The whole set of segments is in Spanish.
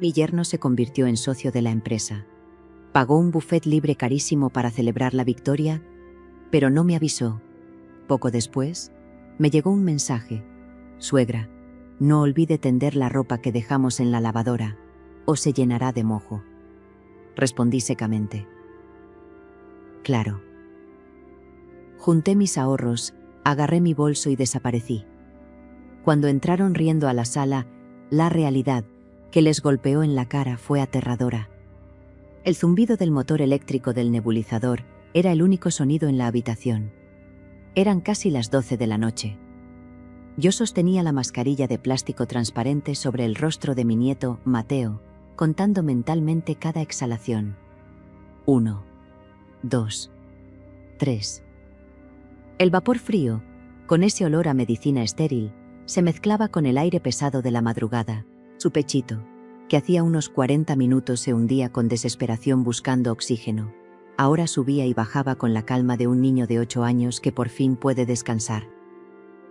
Mi yerno se convirtió en socio de la empresa. Pagó un buffet libre carísimo para celebrar la victoria, pero no me avisó. Poco después, me llegó un mensaje. Suegra, no olvide tender la ropa que dejamos en la lavadora, o se llenará de mojo. Respondí secamente. Claro. Junté mis ahorros, agarré mi bolso y desaparecí. Cuando entraron riendo a la sala, la realidad que les golpeó en la cara fue aterradora. El zumbido del motor eléctrico del nebulizador era el único sonido en la habitación. Eran casi las 12 de la noche. Yo sostenía la mascarilla de plástico transparente sobre el rostro de mi nieto, Mateo, contando mentalmente cada exhalación. 1, 2, 3. El vapor frío, con ese olor a medicina estéril, se mezclaba con el aire pesado de la madrugada. Su pechito, que hacía unos 40 minutos se hundía con desesperación buscando oxígeno, ahora subía y bajaba con la calma de un niño de 8 años que por fin puede descansar.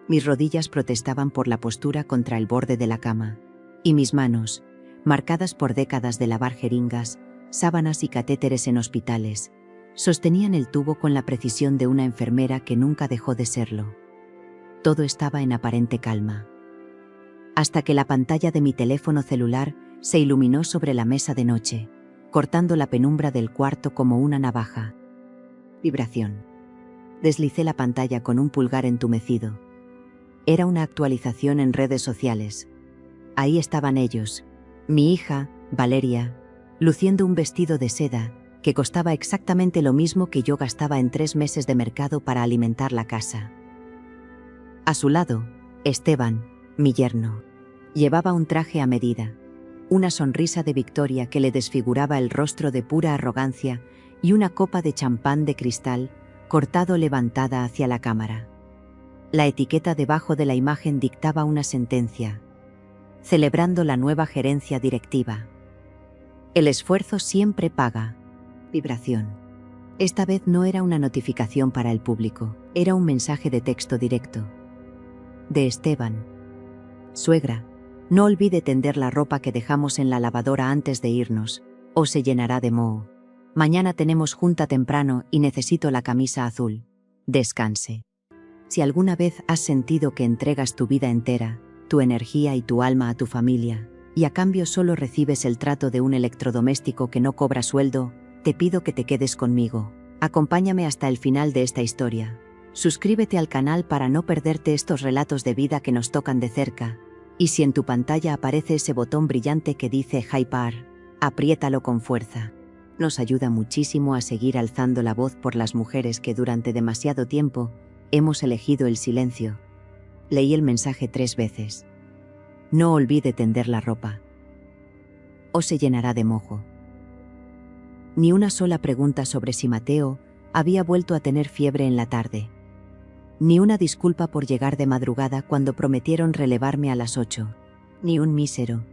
Mis rodillas protestaban por la postura contra el borde de la cama, y mis manos, marcadas por décadas de lavar jeringas, sábanas y catéteres en hospitales, sostenían el tubo con la precisión de una enfermera que nunca dejó de serlo. Todo estaba en aparente calma. Hasta que la pantalla de mi teléfono celular se iluminó sobre la mesa de noche, cortando la penumbra del cuarto como una navaja. Vibración. Deslicé la pantalla con un pulgar entumecido. Era una actualización en redes sociales. Ahí estaban ellos, mi hija, Valeria, luciendo un vestido de seda que costaba exactamente lo mismo que yo gastaba en 3 meses de mercado para alimentar la casa. A su lado, Esteban, mi yerno, llevaba un traje a medida, una sonrisa de victoria que le desfiguraba el rostro de pura arrogancia y una copa de champán de cristal cortado levantada hacia la cámara. La etiqueta debajo de la imagen dictaba una sentencia, celebrando la nueva gerencia directiva. El esfuerzo siempre paga. Vibración. Esta vez no era una notificación para el público, era un mensaje de texto directo. De Esteban. Suegra, no olvide tender la ropa que dejamos en la lavadora antes de irnos, o se llenará de moho. Mañana tenemos junta temprano y necesito la camisa azul. Descanse. Si alguna vez has sentido que entregas tu vida entera, tu energía y tu alma a tu familia, y a cambio solo recibes el trato de un electrodoméstico que no cobra sueldo, te pido que te quedes conmigo. Acompáñame hasta el final de esta historia. Suscríbete al canal para no perderte estos relatos de vida que nos tocan de cerca. Y si en tu pantalla aparece ese botón brillante que dice Hypar, apriétalo con fuerza. Nos ayuda muchísimo a seguir alzando la voz por las mujeres que durante demasiado tiempo hemos elegido el silencio. Leí el mensaje 3 veces. No olvide tender la ropa, o se llenará de mojo. Ni una sola pregunta sobre si Mateo había vuelto a tener fiebre en la tarde. Ni una disculpa por llegar de madrugada cuando prometieron relevarme a las 8. Ni un mísero.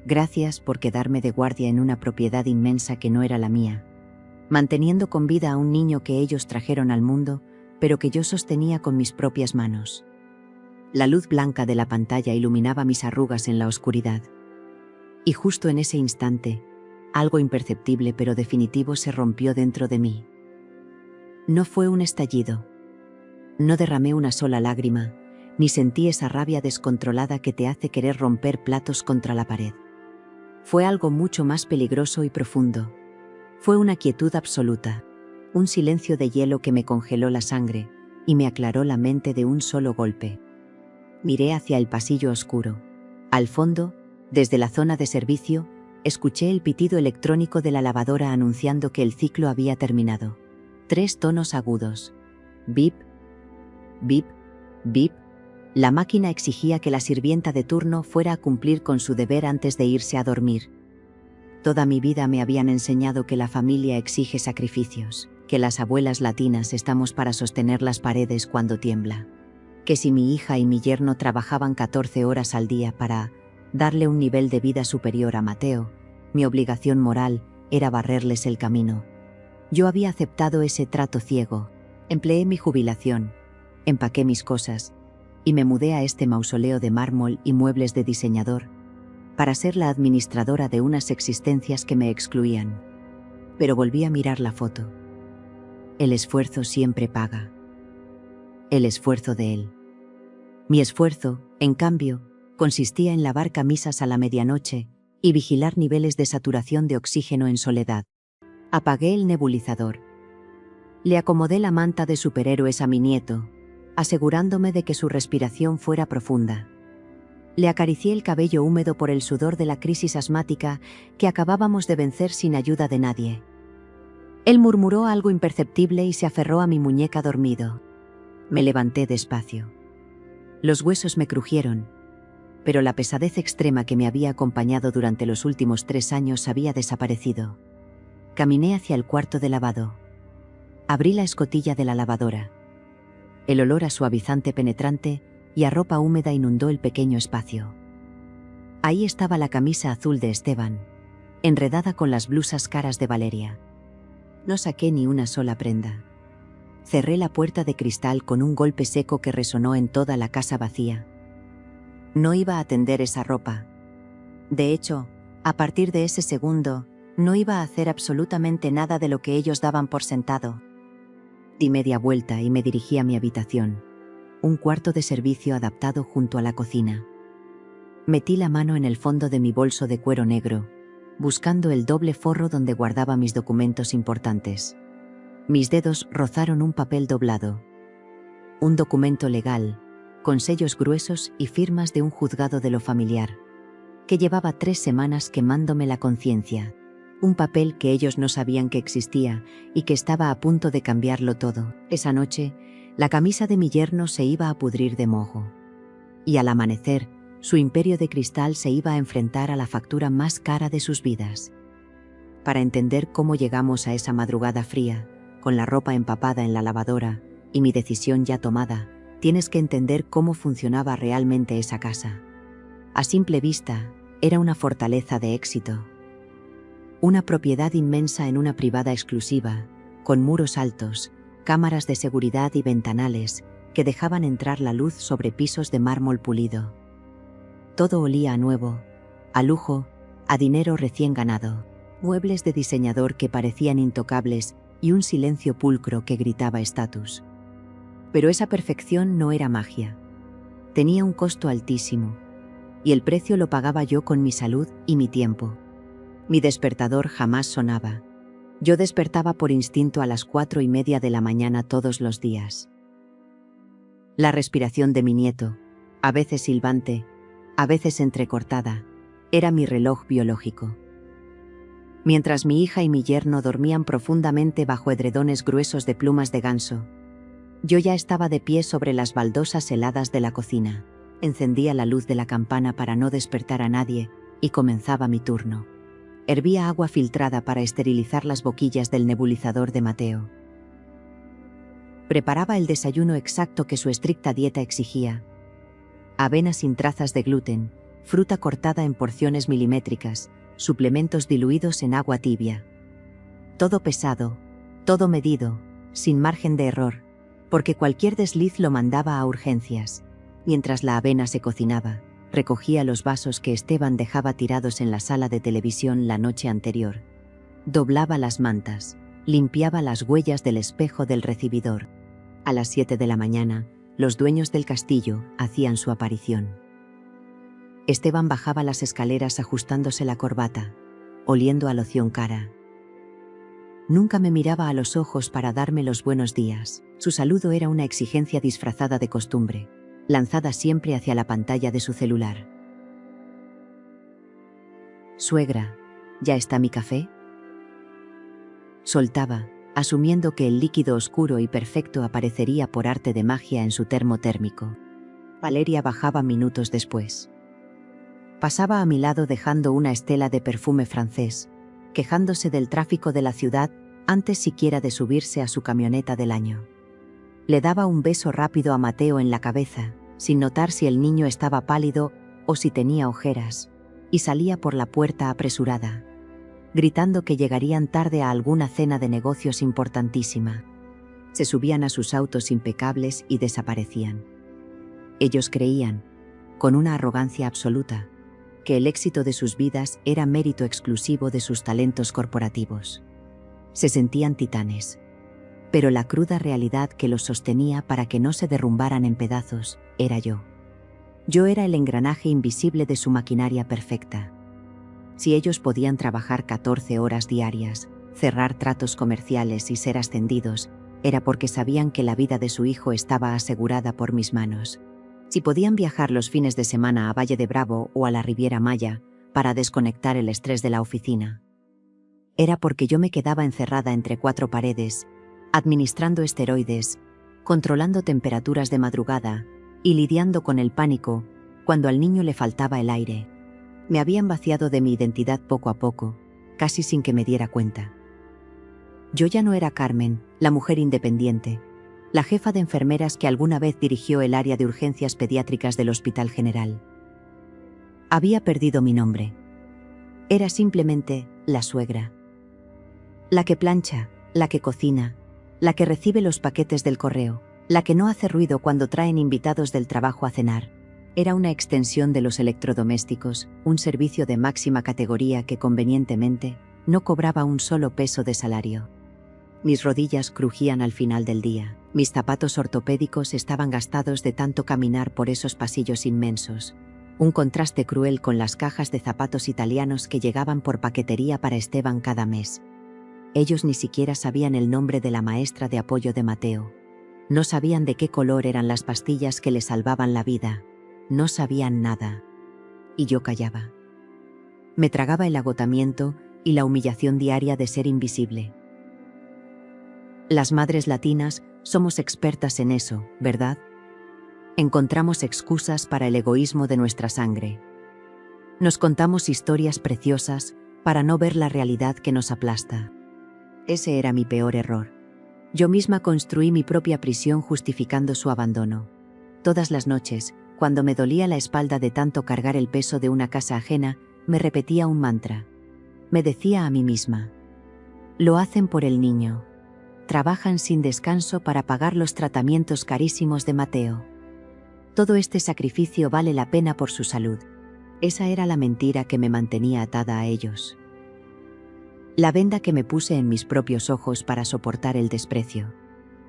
Gracias por quedarme de guardia en una propiedad inmensa que no era la mía, manteniendo con vida a un niño que ellos trajeron al mundo, pero que yo sostenía con mis propias manos. La luz blanca de la pantalla iluminaba mis arrugas en la oscuridad. Y justo en ese instante, algo imperceptible pero definitivo se rompió dentro de mí. No fue un estallido. No derramé una sola lágrima, ni sentí esa rabia descontrolada que te hace querer romper platos contra la pared. Fue algo mucho más peligroso y profundo. Fue una quietud absoluta, un silencio de hielo que me congeló la sangre y me aclaró la mente de un solo golpe. Miré hacia el pasillo oscuro. Al fondo, desde la zona de servicio, escuché el pitido electrónico de la lavadora anunciando que el ciclo había terminado. 3 tonos agudos. Bip, bip, bip. La máquina exigía que la sirvienta de turno fuera a cumplir con su deber antes de irse a dormir. Toda mi vida me habían enseñado que la familia exige sacrificios, que las abuelas latinas estamos para sostener las paredes cuando tiembla, que si mi hija y mi yerno trabajaban 14 horas al día para darle un nivel de vida superior a Mateo, mi obligación moral era barrerles el camino. Yo había aceptado ese trato ciego, empleé mi jubilación, empaqué mis cosas y me mudé a este mausoleo de mármol y muebles de diseñador, para ser la administradora de unas existencias que me excluían. Pero volví a mirar la foto. El esfuerzo siempre paga. El esfuerzo de él. Mi esfuerzo, en cambio, consistía en lavar camisas a la medianoche y vigilar niveles de saturación de oxígeno en soledad. Apagué el nebulizador. Le acomodé la manta de superhéroes a mi nieto, asegurándome de que su respiración fuera profunda. Le acaricié el cabello húmedo por el sudor de la crisis asmática que acabábamos de vencer sin ayuda de nadie. Él murmuró algo imperceptible y se aferró a mi muñeca dormido. Me levanté despacio. Los huesos me crujieron, pero la pesadez extrema que me había acompañado durante los últimos 3 años había desaparecido. Caminé hacia el cuarto de lavado. Abrí la escotilla de la lavadora. El olor a suavizante penetrante y a ropa húmeda inundó el pequeño espacio. Ahí estaba la camisa azul de Esteban, enredada con las blusas caras de Valeria. No saqué ni una sola prenda. Cerré la puerta de cristal con un golpe seco que resonó en toda la casa vacía. No iba a tender esa ropa. De hecho, a partir de ese segundo, no iba a hacer absolutamente nada de lo que ellos daban por sentado. Di media vuelta y me dirigí a mi habitación, un cuarto de servicio adaptado junto a la cocina. Metí la mano en el fondo de mi bolso de cuero negro, buscando el doble forro donde guardaba mis documentos importantes. Mis dedos rozaron un papel doblado. Un documento legal, con sellos gruesos y firmas de un juzgado de lo familiar, que llevaba 3 semanas quemándome la conciencia. Un papel que ellos no sabían que existía y que estaba a punto de cambiarlo todo. Esa noche, la camisa de mi yerno se iba a pudrir de moho. Y al amanecer, su imperio de cristal se iba a enfrentar a la factura más cara de sus vidas. Para entender cómo llegamos a esa madrugada fría, con la ropa empapada en la lavadora y mi decisión ya tomada, tienes que entender cómo funcionaba realmente esa casa. A simple vista, era una fortaleza de éxito. Una propiedad inmensa en una privada exclusiva, con muros altos, cámaras de seguridad y ventanales que dejaban entrar la luz sobre pisos de mármol pulido. Todo olía a nuevo, a lujo, a dinero recién ganado, muebles de diseñador que parecían intocables y un silencio pulcro que gritaba estatus. Pero esa perfección no era magia. Tenía un costo altísimo, y el precio lo pagaba yo con mi salud y mi tiempo. Mi despertador jamás sonaba. Yo despertaba por instinto a las 4:30 de la mañana todos los días. La respiración de mi nieto, a veces silbante, a veces entrecortada, era mi reloj biológico. Mientras mi hija y mi yerno dormían profundamente bajo edredones gruesos de plumas de ganso, yo ya estaba de pie sobre las baldosas heladas de la cocina. Encendía la luz de la campana para no despertar a nadie y comenzaba mi turno. Hervía agua filtrada para esterilizar las boquillas del nebulizador de Mateo. Preparaba el desayuno exacto que su estricta dieta exigía. Avena sin trazas de gluten, fruta cortada en porciones milimétricas, suplementos diluidos en agua tibia. Todo pesado, todo medido, sin margen de error, porque cualquier desliz lo mandaba a urgencias. Mientras la avena se cocinaba, recogía los vasos que Esteban dejaba tirados en la sala de televisión la noche anterior. Doblaba las mantas, limpiaba las huellas del espejo del recibidor. A las 7 de la mañana, los dueños del castillo hacían su aparición. Esteban bajaba las escaleras ajustándose la corbata, oliendo a loción cara. Nunca me miraba a los ojos para darme los buenos días. Su saludo era una exigencia disfrazada de costumbre, lanzada siempre hacia la pantalla de su celular. «Suegra, ¿ya está mi café?», soltaba, asumiendo que el líquido oscuro y perfecto aparecería por arte de magia en su termo térmico. Valeria bajaba minutos después. Pasaba a mi lado dejando una estela de perfume francés, quejándose del tráfico de la ciudad antes siquiera de subirse a su camioneta del año. Le daba un beso rápido a Mateo en la cabeza, sin notar si el niño estaba pálido o si tenía ojeras, y salía por la puerta apresurada, gritando que llegarían tarde a alguna cena de negocios importantísima. Se subían a sus autos impecables y desaparecían. Ellos creían, con una arrogancia absoluta, que el éxito de sus vidas era mérito exclusivo de sus talentos corporativos. Se sentían titanes. Pero la cruda realidad que los sostenía para que no se derrumbaran en pedazos era yo. Yo era el engranaje invisible de su maquinaria perfecta. Si ellos podían trabajar 14 horas diarias, cerrar tratos comerciales y ser ascendidos, era porque sabían que la vida de su hijo estaba asegurada por mis manos. Si podían viajar los fines de semana a Valle de Bravo o a la Riviera Maya para desconectar el estrés de la oficina, era porque yo me quedaba encerrada entre 4 paredes, administrando esteroides, controlando temperaturas de madrugada y lidiando con el pánico cuando al niño le faltaba el aire. Me habían vaciado de mi identidad poco a poco, casi sin que me diera cuenta. Yo ya no era Carmen, la mujer independiente, la jefa de enfermeras que alguna vez dirigió el área de urgencias pediátricas del Hospital General. Había perdido mi nombre. Era simplemente la suegra. La que plancha, la que cocina, la que recibe los paquetes del correo, la que no hace ruido cuando traen invitados del trabajo a cenar. Era una extensión de los electrodomésticos, un servicio de máxima categoría que convenientemente no cobraba un solo peso de salario. Mis rodillas crujían al final del día, mis zapatos ortopédicos estaban gastados de tanto caminar por esos pasillos inmensos. Un contraste cruel con las cajas de zapatos italianos que llegaban por paquetería para Esteban cada mes. Ellos ni siquiera sabían el nombre de la maestra de apoyo de Mateo. No sabían de qué color eran las pastillas que le salvaban la vida. No sabían nada. Y yo callaba. Me tragaba el agotamiento y la humillación diaria de ser invisible. Las madres latinas somos expertas en eso, ¿verdad? Encontramos excusas para el egoísmo de nuestra sangre. Nos contamos historias preciosas para no ver la realidad que nos aplasta. Ese era mi peor error. Yo misma construí mi propia prisión justificando su abandono. Todas las noches, cuando me dolía la espalda de tanto cargar el peso de una casa ajena, me repetía un mantra. Me decía a mí misma: lo hacen por el niño. Trabajan sin descanso para pagar los tratamientos carísimos de Mateo. Todo este sacrificio vale la pena por su salud. Esa era la mentira que me mantenía atada a ellos. La venda que me puse en mis propios ojos para soportar el desprecio.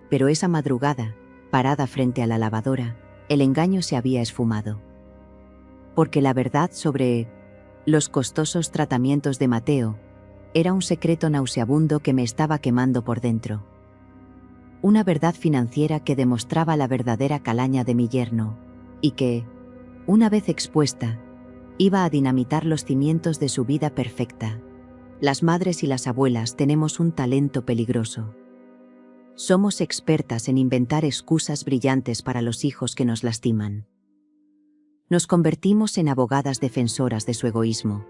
Pero esa madrugada, parada frente a la lavadora, el engaño se había esfumado. Porque la verdad sobre los costosos tratamientos de Mateo era un secreto nauseabundo que me estaba quemando por dentro. Una verdad financiera que demostraba la verdadera calaña de mi yerno, y que, una vez expuesta, iba a dinamitar los cimientos de su vida perfecta. Las madres y las abuelas tenemos un talento peligroso. Somos expertas en inventar excusas brillantes para los hijos que nos lastiman. Nos convertimos en abogadas defensoras de su egoísmo.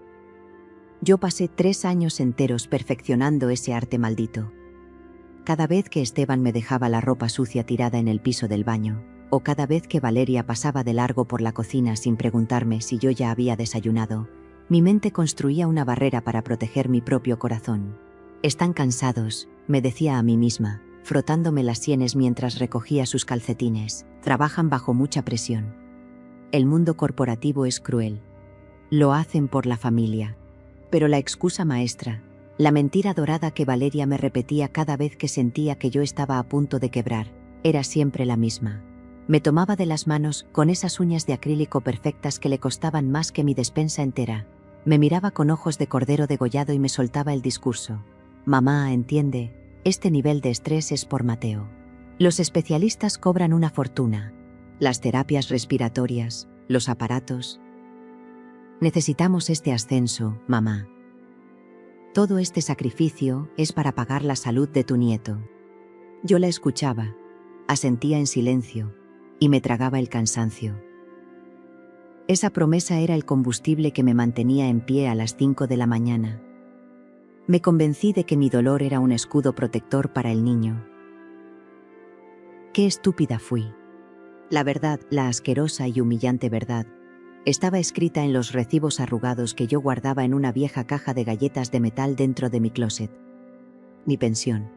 Yo pasé 3 años enteros perfeccionando ese arte maldito. Cada vez que Esteban me dejaba la ropa sucia tirada en el piso del baño, o cada vez que Valeria pasaba de largo por la cocina sin preguntarme si yo ya había desayunado, mi mente construía una barrera para proteger mi propio corazón. Están cansados, me decía a mí misma, frotándome las sienes mientras recogía sus calcetines. Trabajan bajo mucha presión. El mundo corporativo es cruel. Lo hacen por la familia. Pero la excusa maestra, la mentira dorada que Valeria me repetía cada vez que sentía que yo estaba a punto de quebrar, era siempre la misma. Me tomaba de las manos con esas uñas de acrílico perfectas que le costaban más que mi despensa entera. Me miraba con ojos de cordero degollado y me soltaba el discurso. Mamá, entiende, este nivel de estrés es por Mateo. Los especialistas cobran una fortuna. Las terapias respiratorias, los aparatos. Necesitamos este ascenso, mamá. Todo este sacrificio es para pagar la salud de tu nieto. Yo la escuchaba, asentía en silencio, y me tragaba el cansancio. Esa promesa era el combustible que me mantenía en pie a las 5 de la mañana. Me convencí de que mi dolor era un escudo protector para el niño. Qué estúpida fui. La verdad, la asquerosa y humillante verdad, estaba escrita en los recibos arrugados que yo guardaba en una vieja caja de galletas de metal dentro de mi closet. Mi pensión.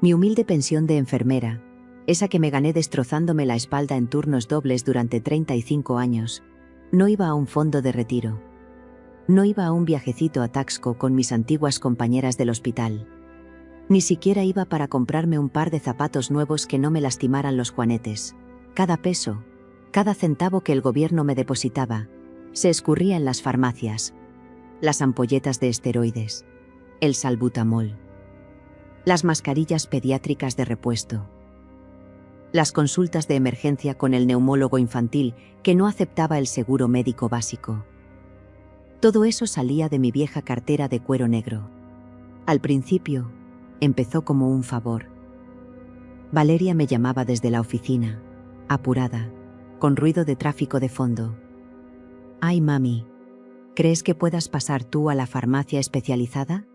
Mi humilde pensión de enfermera, esa que me gané destrozándome la espalda en turnos dobles durante 35 años, no iba a un fondo de retiro. No iba a un viajecito a Taxco con mis antiguas compañeras del hospital. Ni siquiera iba para comprarme un par de zapatos nuevos que no me lastimaran los juanetes. Cada peso, cada centavo que el gobierno me depositaba, se escurría en las farmacias. Las ampolletas de esteroides, el salbutamol, las mascarillas pediátricas de repuesto, las consultas de emergencia con el neumólogo infantil que no aceptaba el seguro médico básico. Todo eso salía de mi vieja cartera de cuero negro. Al principio, empezó como un favor. Valeria me llamaba desde la oficina, apurada, con ruido de tráfico de fondo. «Ay, mami, ¿crees que puedas pasar tú a la farmacia especializada?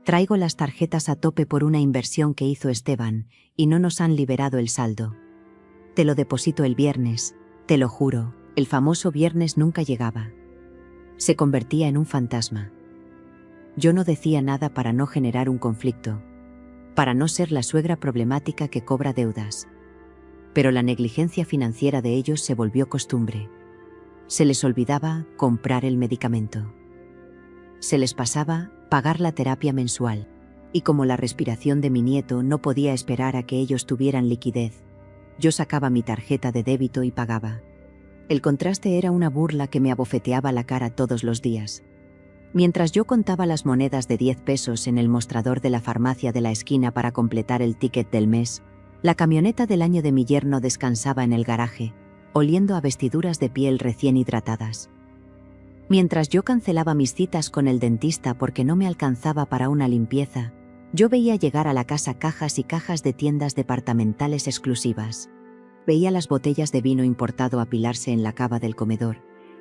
Traigo las tarjetas a tope por una inversión que hizo Esteban y no nos han liberado el saldo. Te lo deposito el viernes, te lo juro». El famoso viernes nunca llegaba. Se convertía en un fantasma. Yo no decía nada para no generar un conflicto, para no ser la suegra problemática que cobra deudas. Pero la negligencia financiera de ellos se volvió costumbre. Se les olvidaba comprar el medicamento. Se les pasaba pagar la terapia mensual. Y como la respiración de mi nieto no podía esperar a que ellos tuvieran liquidez, yo sacaba mi tarjeta de débito y pagaba. El contraste era una burla que me abofeteaba la cara todos los días. Mientras yo contaba las monedas de 10 pesos en el mostrador de la farmacia de la esquina para completar el ticket del mes, la camioneta del año de mi yerno descansaba en el garaje, oliendo a vestiduras de piel recién hidratadas. Mientras yo cancelaba mis citas con el dentista porque no me alcanzaba para una limpieza, yo veía llegar a la casa cajas y cajas de tiendas departamentales exclusivas. Veía las botellas de vino importado apilarse en la cava del comedor,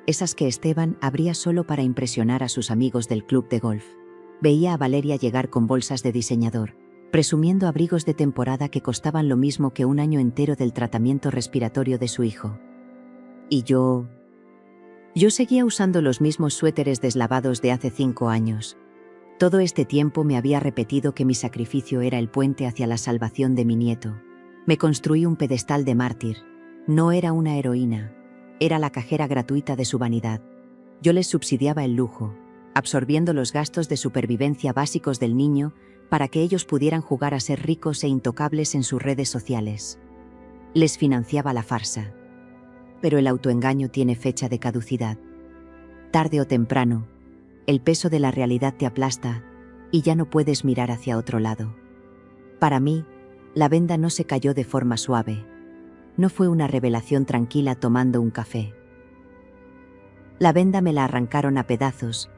esas que Esteban abría solo para impresionar a sus amigos del club de golf. Veía a Valeria llegar con bolsas de diseñador, presumiendo abrigos de temporada que costaban lo mismo que un año entero del tratamiento respiratorio de su hijo. Y yo seguía usando los mismos suéteres deslavados de hace 5 años. Todo este tiempo me había repetido que mi sacrificio era el puente hacia la salvación de mi nieto. Me construí un pedestal de mártir. No era una heroína, era la cajera gratuita de su vanidad. Yo les subsidiaba el lujo, absorbiendo los gastos de supervivencia básicos del niño para que ellos pudieran jugar a ser ricos e intocables en sus redes sociales. Les financiaba la farsa. Pero el autoengaño tiene fecha de caducidad. Tarde o temprano, el peso de la realidad te aplasta y ya no puedes mirar hacia otro lado. Para mí, la venda no se cayó de forma suave. No fue una revelación tranquila tomando un café. La venda me la arrancaron a pedazos,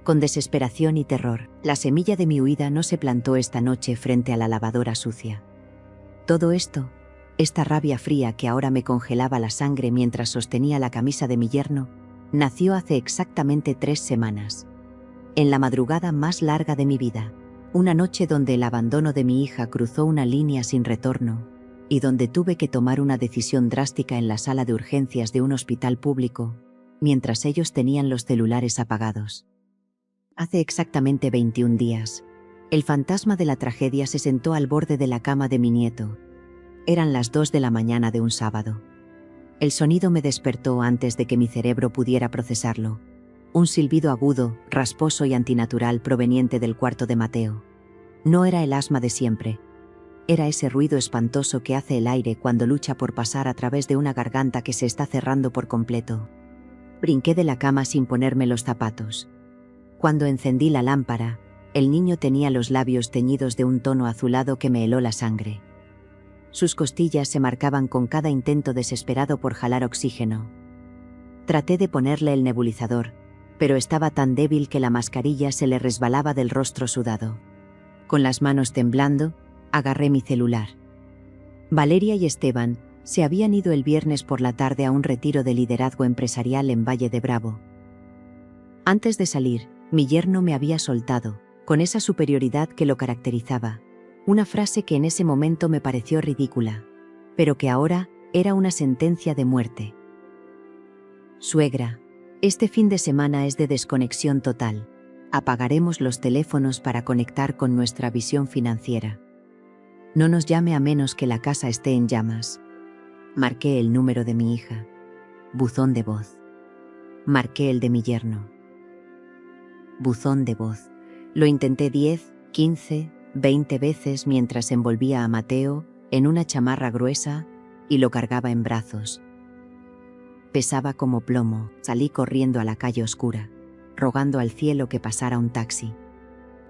con desesperación y terror. La semilla de mi huida no se plantó esta noche frente a la lavadora sucia. Todo esto, esta rabia fría que ahora me congelaba la sangre mientras sostenía la camisa de mi yerno, nació hace exactamente 3 semanas. En la madrugada más larga de mi vida. Una noche donde el abandono de mi hija cruzó una línea sin retorno, y donde tuve que tomar una decisión drástica en la sala de urgencias de un hospital público, mientras ellos tenían los celulares apagados. Hace exactamente 21 días, el fantasma de la tragedia se sentó al borde de la cama de mi nieto. Eran las 2 de la mañana de un sábado. El sonido me despertó antes de que mi cerebro pudiera procesarlo. Un silbido agudo, rasposo y antinatural proveniente del cuarto de Mateo. No era el asma de siempre. Era ese ruido espantoso que hace el aire cuando lucha por pasar a través de una garganta que se está cerrando por completo. Brinqué de la cama sin ponerme los zapatos. Cuando encendí la lámpara, el niño tenía los labios teñidos de un tono azulado que me heló la sangre. Sus costillas se marcaban con cada intento desesperado por jalar oxígeno. Traté de ponerle el nebulizador, pero estaba tan débil que la mascarilla se le resbalaba del rostro sudado. Con las manos temblando, agarré mi celular. Valeria y Esteban se habían ido el viernes por la tarde a un retiro de liderazgo empresarial en Valle de Bravo. Antes de salir, mi yerno me había soltado, con esa superioridad que lo caracterizaba, una frase que en ese momento me pareció ridícula, pero que ahora era una sentencia de muerte. Suegra, este fin de semana es de desconexión total. Apagaremos los teléfonos para conectar con nuestra visión financiera. No nos llame a menos que la casa esté en llamas. Marqué el número de mi hija. Buzón de voz. Marqué el de mi yerno. buzón de voz. Lo intenté 10, 15, 20 veces mientras envolvía a Mateo en una chamarra gruesa y lo cargaba en brazos. Pesaba como plomo. Salí corriendo a la calle oscura, rogando al cielo que pasara un taxi.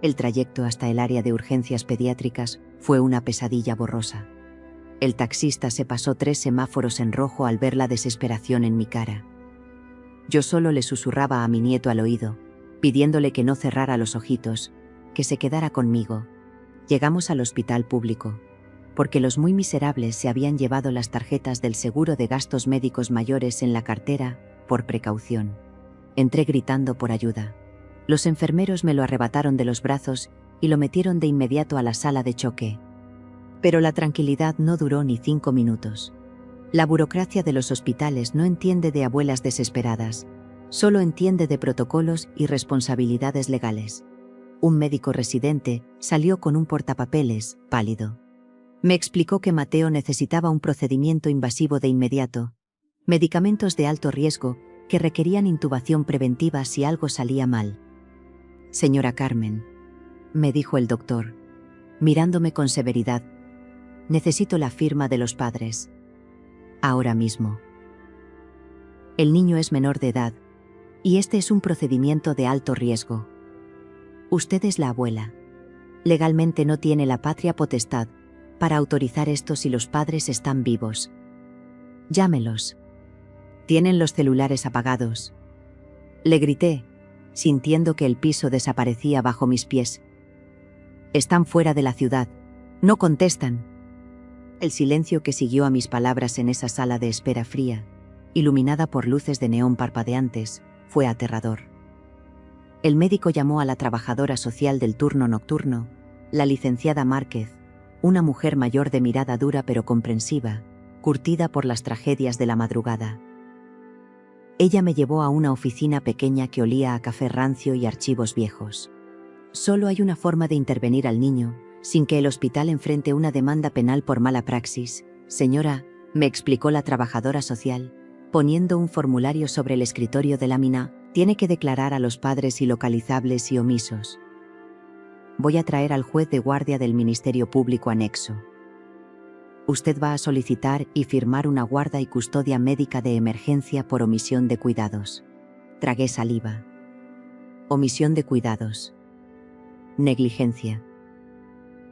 El trayecto hasta el área de urgencias pediátricas fue una pesadilla borrosa. El taxista se pasó 3 semáforos en rojo al ver la desesperación en mi cara. Yo solo le susurraba a mi nieto al oído, pidiéndole que no cerrara los ojitos, que se quedara conmigo. Llegamos al hospital público, porque los muy miserables se habían llevado las tarjetas del seguro de gastos médicos mayores en la cartera, por precaución. Entré gritando por ayuda. Los enfermeros me lo arrebataron de los brazos y lo metieron de inmediato a la sala de choque. Pero la tranquilidad no duró ni 5 minutos. La burocracia de los hospitales no entiende de abuelas desesperadas, solo entiende de protocolos y responsabilidades legales. Un médico residente salió con un portapapeles, pálido. Me explicó que Mateo necesitaba un procedimiento invasivo de inmediato, medicamentos de alto riesgo que requerían intubación preventiva si algo salía mal. Señora Carmen, me dijo el doctor, mirándome con severidad, necesito la firma de los padres. Ahora mismo. El niño es menor de edad, y este es un procedimiento de alto riesgo. Usted es la abuela. Legalmente no tiene la patria potestad para autorizar esto si los padres están vivos. Llámelos. Tienen los celulares apagados. Le grité, sintiendo que el piso desaparecía bajo mis pies. Están fuera de la ciudad. No contestan. El silencio que siguió a mis palabras en esa sala de espera fría, iluminada por luces de neón parpadeantes, fue aterrador. El médico llamó a la trabajadora social del turno nocturno, la licenciada Márquez, una mujer mayor de mirada dura pero comprensiva, curtida por las tragedias de la madrugada. Ella me llevó a una oficina pequeña que olía a café rancio y archivos viejos. Solo hay una forma de intervenir al niño, sin que el hospital enfrente una demanda penal por mala praxis, señora, me explicó la trabajadora social, poniendo un formulario sobre el escritorio de lámina. Tiene que declarar a los padres ilocalizables y omisos. Voy a traer al juez de guardia del Ministerio Público anexo. Usted va a solicitar y firmar una guarda y custodia médica de emergencia por omisión de cuidados. Tragué saliva. Omisión de cuidados. Negligencia.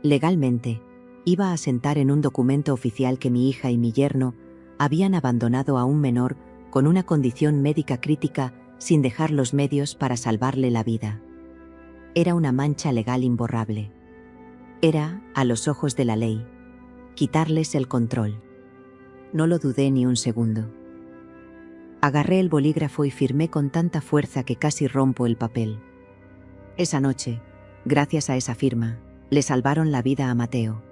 Legalmente, iba a asentar en un documento oficial que mi hija y mi yerno habían abandonado a un menor con una condición médica crítica sin dejar los medios para salvarle la vida. Era una mancha legal imborrable. Era, a los ojos de la ley, quitarles el control. No lo dudé ni un segundo. Agarré el bolígrafo y firmé con tanta fuerza que casi rompo el papel. Esa noche, gracias a esa firma, le salvaron la vida a Mateo.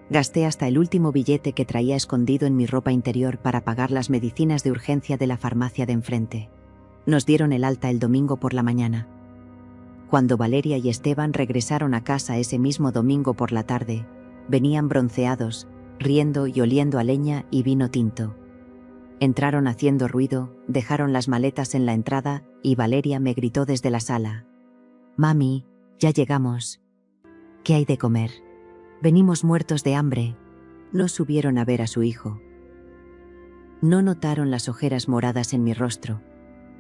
Gasté hasta el último billete que traía escondido en mi ropa interior para pagar las medicinas de urgencia de la farmacia de enfrente. Nos dieron el alta el domingo por la mañana. Cuando Valeria y Esteban regresaron a casa ese mismo domingo por la tarde, venían bronceados, riendo y oliendo a leña y vino tinto. Entraron haciendo ruido, dejaron las maletas en la entrada y Valeria me gritó desde la sala. «Mami, ya llegamos. ¿Qué hay de comer? Venimos muertos de hambre». No subieron a ver a su hijo. No notaron las ojeras moradas en mi rostro.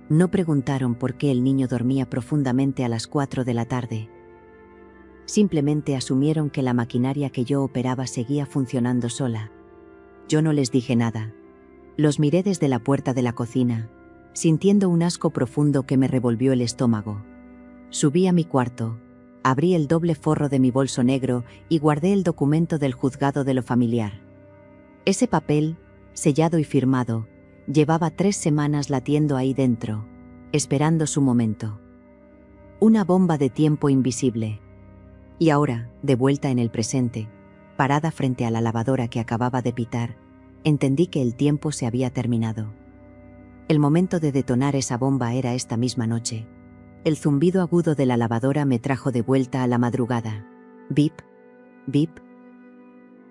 No preguntaron por qué el niño dormía profundamente a las 4 de la tarde. Simplemente asumieron que la maquinaria que yo operaba seguía funcionando sola. Yo no les dije nada. Los miré desde la puerta de la cocina, sintiendo un asco profundo que me revolvió el estómago. Subí a mi cuarto, abrí el doble forro de mi bolso negro y guardé el documento del juzgado de lo familiar. Ese papel, sellado y firmado, llevaba 3 semanas latiendo ahí dentro, esperando su momento. Una bomba de tiempo invisible. Y ahora, de vuelta en el presente, parada frente a la lavadora que acababa de pitar, entendí que el tiempo se había terminado. El momento de detonar esa bomba era esta misma noche. El zumbido agudo de la lavadora me trajo de vuelta a la madrugada. Bip, bip,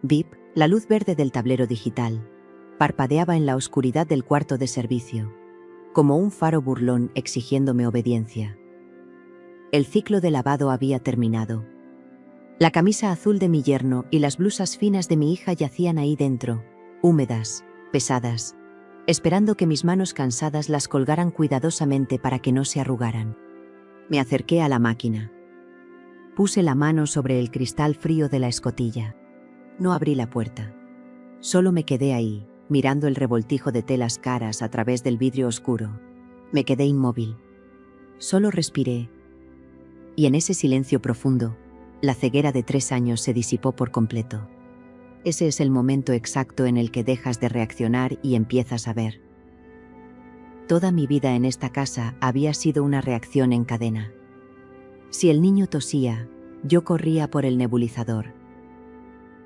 bip, la luz verde del tablero digital parpadeaba en la oscuridad del cuarto de servicio, como un faro burlón exigiéndome obediencia. El ciclo de lavado había terminado. La camisa azul de mi yerno y las blusas finas de mi hija yacían ahí dentro, húmedas, pesadas, esperando que mis manos cansadas las colgaran cuidadosamente para que no se arrugaran. Me acerqué a la máquina. Puse la mano sobre el cristal frío de la escotilla. No abrí la puerta. Solo me quedé ahí, mirando el revoltijo de telas caras a través del vidrio oscuro. Me quedé inmóvil. Solo respiré. Y en ese silencio profundo, la ceguera de 3 años se disipó por completo. Ese es el momento exacto en el que dejas de reaccionar y empiezas a ver. Toda mi vida en esta casa había sido una reacción en cadena. Si el niño tosía, yo corría por el nebulizador.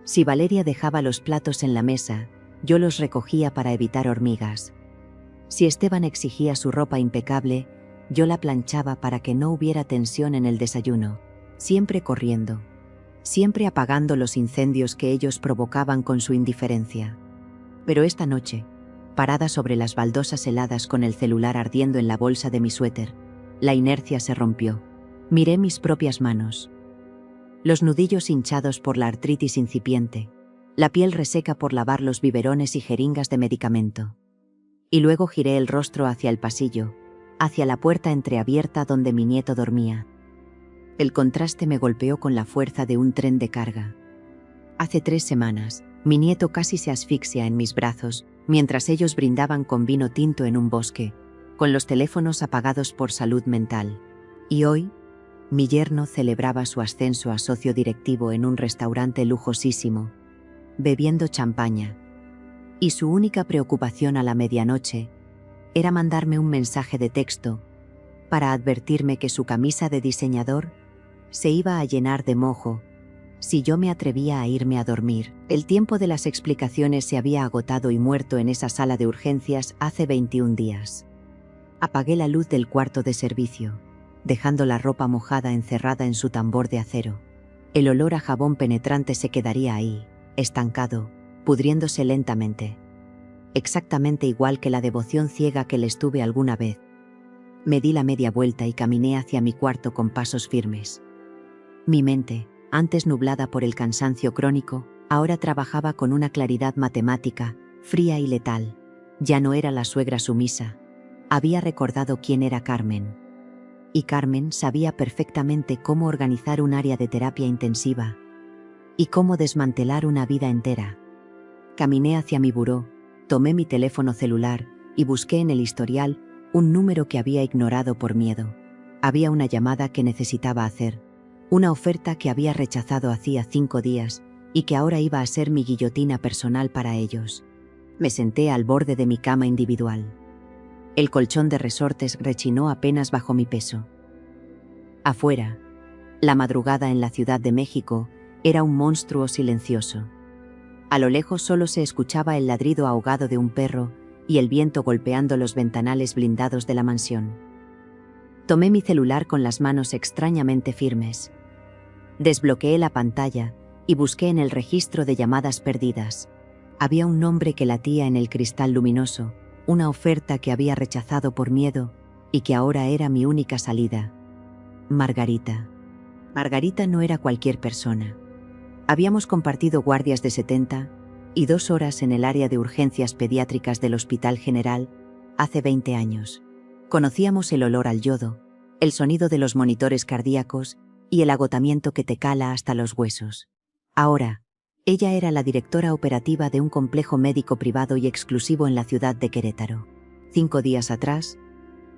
Si Valeria dejaba los platos en la mesa, yo los recogía para evitar hormigas. Si Esteban exigía su ropa impecable, yo la planchaba para que no hubiera tensión en el desayuno, siempre corriendo, siempre apagando los incendios que ellos provocaban con su indiferencia. Pero esta noche, parada sobre las baldosas heladas con el celular ardiendo en la bolsa de mi suéter, la inercia se rompió. Miré mis propias manos. Los nudillos hinchados por la artritis incipiente, la piel reseca por lavar los biberones y jeringas de medicamento. Y luego giré el rostro hacia el pasillo, hacia la puerta entreabierta donde mi nieto dormía. El contraste me golpeó con la fuerza de un tren de carga. Hace 3 semanas, mi nieto casi se asfixia en mis brazos, mientras ellos brindaban con vino tinto en un bosque, con los teléfonos apagados por salud mental. Y hoy, mi yerno celebraba su ascenso a socio directivo en un restaurante lujosísimo, bebiendo champaña. Y su única preocupación a la medianoche era mandarme un mensaje de texto para advertirme que su camisa de diseñador se iba a llenar de mojo si yo me atrevía a irme a dormir. El tiempo de las explicaciones se había agotado y muerto en esa sala de urgencias hace 21 días. Apagué la luz del cuarto de servicio, dejando la ropa mojada encerrada en su tambor de acero. El olor a jabón penetrante se quedaría ahí, estancado, pudriéndose lentamente. Exactamente igual que la devoción ciega que les tuve alguna vez. Me di la media vuelta y caminé hacia mi cuarto con pasos firmes. Mi mente, antes nublada por el cansancio crónico, ahora trabajaba con una claridad matemática, fría y letal. Ya no era la suegra sumisa. Había recordado quién era Carmen. Y Carmen sabía perfectamente cómo organizar un área de terapia intensiva y cómo desmantelar una vida entera. Caminé hacia mi buró, tomé mi teléfono celular y busqué en el historial un número que había ignorado por miedo. Había una llamada que necesitaba hacer, una oferta que había rechazado hacía 5 días y que ahora iba a ser mi guillotina personal para ellos. Me senté al borde de mi cama individual. El colchón de resortes rechinó apenas bajo mi peso. Afuera, la madrugada en la Ciudad de México era un monstruo silencioso. A lo lejos solo se escuchaba el ladrido ahogado de un perro y el viento golpeando los ventanales blindados de la mansión. Tomé mi celular con las manos extrañamente firmes. Desbloqueé la pantalla y busqué en el registro de llamadas perdidas. Había un nombre que latía en el cristal luminoso, una oferta que había rechazado por miedo y que ahora era mi única salida. Margarita. Margarita no era cualquier persona. Habíamos compartido guardias de 70 y 2 horas en el área de urgencias pediátricas del Hospital General hace 20 años. Conocíamos el olor al yodo, el sonido de los monitores cardíacos y el agotamiento que te cala hasta los huesos. Ahora, ella era la directora operativa de un complejo médico privado y exclusivo en la ciudad de Querétaro. 5 días atrás,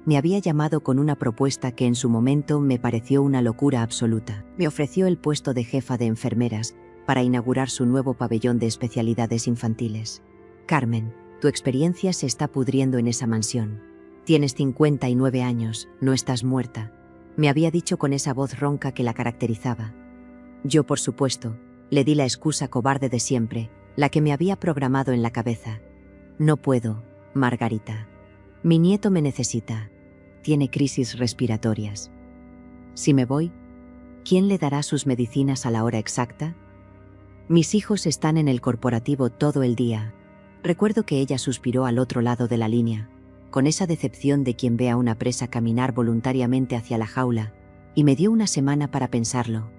me había llamado con una propuesta que en su momento me pareció una locura absoluta. Me ofreció el puesto de jefa de enfermeras para inaugurar su nuevo pabellón de especialidades infantiles. Carmen, tu experiencia se está pudriendo en esa mansión. Tienes 59 años, no estás muerta, me había dicho con esa voz ronca que la caracterizaba. Yo, por supuesto, le di la excusa cobarde de siempre, la que me había programado en la cabeza. No puedo, Margarita. Mi nieto me necesita. Tiene crisis respiratorias. Si me voy, ¿quién le dará sus medicinas a la hora exacta? Mis hijos están en el corporativo todo el día. Recuerdo que ella suspiró al otro lado de la línea, con esa decepción de quien ve a una presa caminar voluntariamente hacia la jaula, y me dio una semana para pensarlo.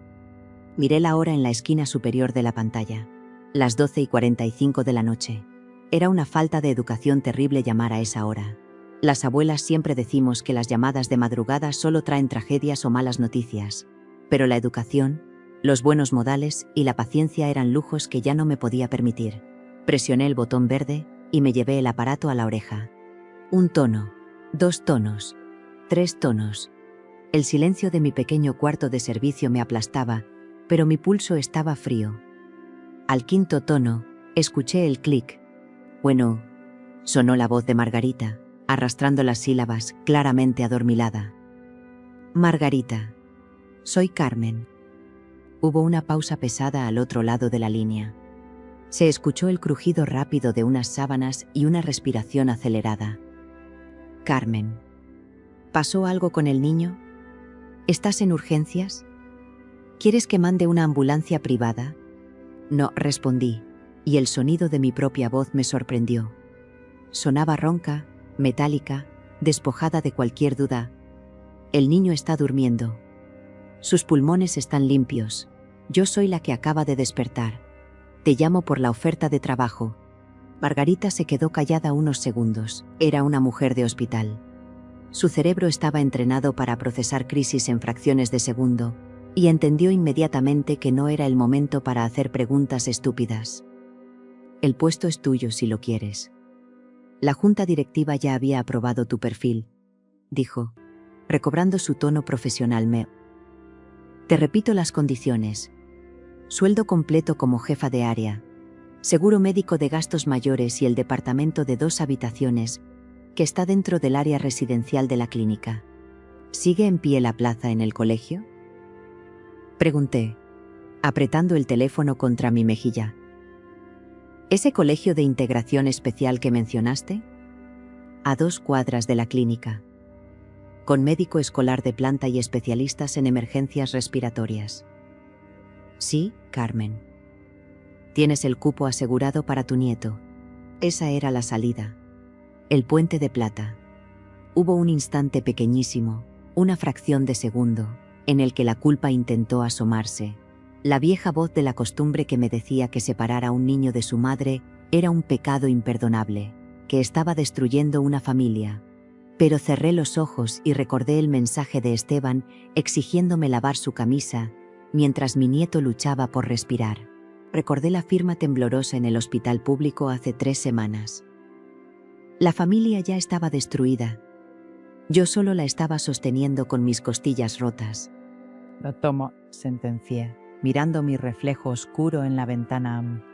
Miré la hora en la esquina superior de la pantalla. Las 12:45 de la noche. Era una falta de educación terrible llamar a esa hora. Las abuelas siempre decimos que las llamadas de madrugada solo traen tragedias o malas noticias. Pero la educación, los buenos modales y la paciencia eran lujos que ya no me podía permitir. Presioné el botón verde y me llevé el aparato a la oreja. 1 tono, 2 tonos, 3 tonos. El silencio de mi pequeño cuarto de servicio me aplastaba, pero mi pulso estaba frío. Al 5.º tono, escuché el clic. Bueno, sonó la voz de Margarita, arrastrando las sílabas, claramente adormilada. Margarita. Soy Carmen. Hubo una pausa pesada al otro lado de la línea. Se escuchó el crujido rápido de unas sábanas y una respiración acelerada. Carmen. ¿Pasó algo con el niño? ¿Estás en urgencias? ¿Quieres que mande una ambulancia privada? No, respondí, y el sonido de mi propia voz me sorprendió. Sonaba ronca, metálica, despojada de cualquier duda. El niño está durmiendo. Sus pulmones están limpios. Yo soy la que acaba de despertar. Te llamo por la oferta de trabajo. Margarita se quedó callada unos segundos. Era una mujer de hospital. Su cerebro estaba entrenado para procesar crisis en fracciones de segundo, y entendió inmediatamente que no era el momento para hacer preguntas estúpidas. El puesto es tuyo si lo quieres. La junta directiva ya había aprobado tu perfil, dijo, recobrando su tono profesional. Te repito las condiciones. Sueldo completo como jefa de área, seguro médico de gastos mayores y el departamento de 2 habitaciones, que está dentro del área residencial de la clínica. ¿Sigue en pie la plaza en el colegio? Pregunté, apretando el teléfono contra mi mejilla. ¿Ese colegio de integración especial que mencionaste? A 2 cuadras de la clínica. Con médico escolar de planta y especialistas en emergencias respiratorias. Sí, Carmen. Tienes el cupo asegurado para tu nieto. Esa era la salida. El puente de plata. Hubo un instante pequeñísimo, una fracción de segundo, en el que la culpa intentó asomarse. La vieja voz de la costumbre que me decía que separar a un niño de su madre era un pecado imperdonable, que estaba destruyendo una familia. Pero cerré los ojos y recordé el mensaje de Esteban exigiéndome lavar su camisa, mientras mi nieto luchaba por respirar. Recordé la firma temblorosa en el hospital público hace 3 semanas. La familia ya estaba destruida. Yo solo la estaba sosteniendo con mis costillas rotas. Lo tomo, sentencié, mirando mi reflejo oscuro en la ventana.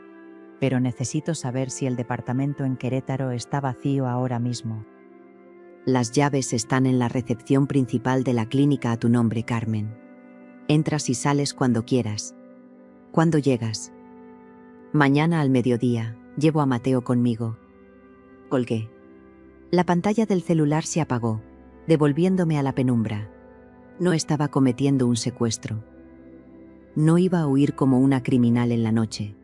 Pero necesito saber si el departamento en Querétaro está vacío ahora mismo. Las llaves están en la recepción principal de la clínica a tu nombre, Carmen. Entras y sales cuando quieras. ¿Cuándo llegas? Mañana al mediodía. Llevo a Mateo conmigo. Colgué. La pantalla del celular se apagó, devolviéndome a la penumbra. No estaba cometiendo un secuestro. No iba a huir como una criminal en la noche.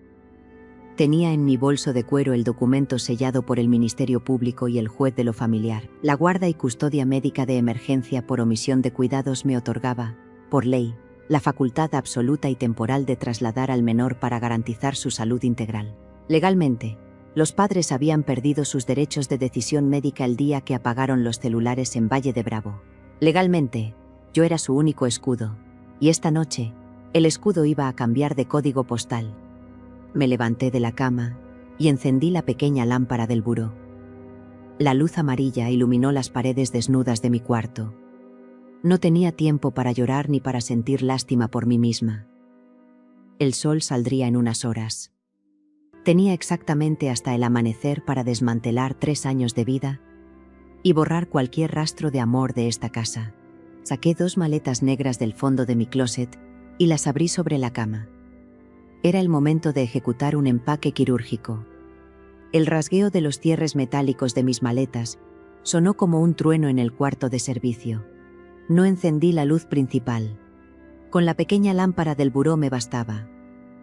Tenía en mi bolso de cuero el documento sellado por el Ministerio Público y el juez de lo familiar. La guarda y custodia médica de emergencia por omisión de cuidados me otorgaba, por ley, la facultad absoluta y temporal de trasladar al menor para garantizar su salud integral. Legalmente, los padres habían perdido sus derechos de decisión médica el día que apagaron los celulares en Valle de Bravo. Legalmente, yo era su único escudo, y esta noche, el escudo iba a cambiar de código postal. Me levanté de la cama y encendí la pequeña lámpara del buró. La luz amarilla iluminó las paredes desnudas de mi cuarto. No tenía tiempo para llorar ni para sentir lástima por mí misma. El sol saldría en unas horas. Tenía exactamente hasta el amanecer para desmantelar 3 años de vida y borrar cualquier rastro de amor de esta casa. Saqué 2 maletas negras del fondo de mi closet y las abrí sobre la cama. Era el momento de ejecutar un empaque quirúrgico. El rasgueo de los cierres metálicos de mis maletas sonó como un trueno en el cuarto de servicio. No encendí la luz principal. Con la pequeña lámpara del buró me bastaba.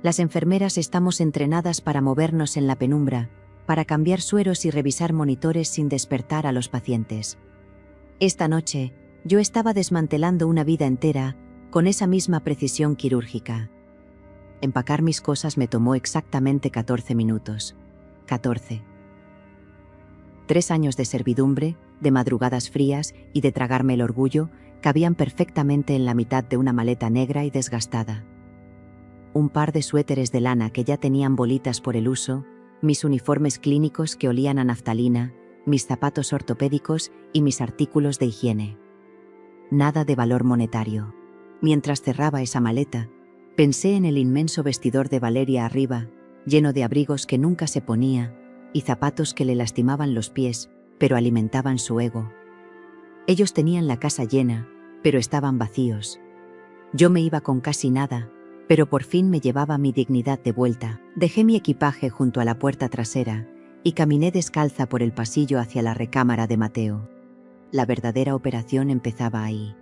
Las enfermeras estamos entrenadas para movernos en la penumbra, para cambiar sueros y revisar monitores sin despertar a los pacientes. Esta noche, yo estaba desmantelando una vida entera con esa misma precisión quirúrgica. Empacar mis cosas me tomó exactamente 14 minutos. 14. 3 años de servidumbre, de madrugadas frías y de tragarme el orgullo, cabían perfectamente en la mitad de una maleta negra y desgastada. Un par de suéteres de lana que ya tenían bolitas por el uso, mis uniformes clínicos que olían a naftalina, mis zapatos ortopédicos y mis artículos de higiene. Nada de valor monetario. Mientras cerraba esa maleta, pensé en el inmenso vestidor de Valeria arriba, lleno de abrigos que nunca se ponía y zapatos que le lastimaban los pies, pero alimentaban su ego. Ellos tenían la casa llena, pero estaban vacíos. Yo me iba con casi nada, pero por fin me llevaba mi dignidad de vuelta. Dejé mi equipaje junto a la puerta trasera y caminé descalza por el pasillo hacia la recámara de Mateo. La verdadera operación empezaba ahí.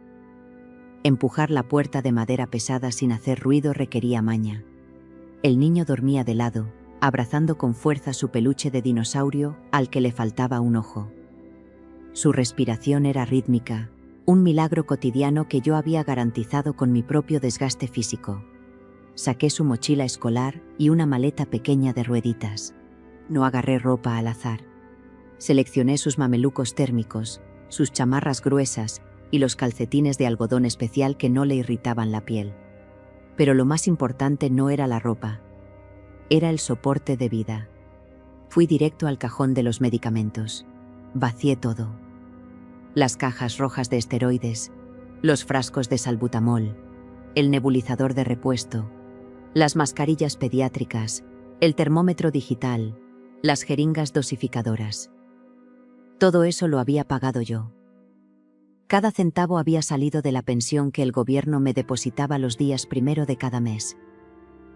Empujar la puerta de madera pesada sin hacer ruido requería maña. El niño dormía de lado, abrazando con fuerza su peluche de dinosaurio al que le faltaba un ojo. Su respiración era rítmica, un milagro cotidiano que yo había garantizado con mi propio desgaste físico. Saqué su mochila escolar y una maleta pequeña de rueditas. No agarré ropa al azar. Seleccioné sus mamelucos térmicos, sus chamarras gruesas y los calcetines de algodón especial que no le irritaban la piel. Pero lo más importante no era la ropa. Era el soporte de vida. Fui directo al cajón de los medicamentos. Vacié todo. Las cajas rojas de esteroides, los frascos de salbutamol, el nebulizador de repuesto, las mascarillas pediátricas, el termómetro digital, las jeringas dosificadoras. Todo eso lo había pagado yo. Cada centavo había salido de la pensión que el gobierno me depositaba los días primero de cada mes.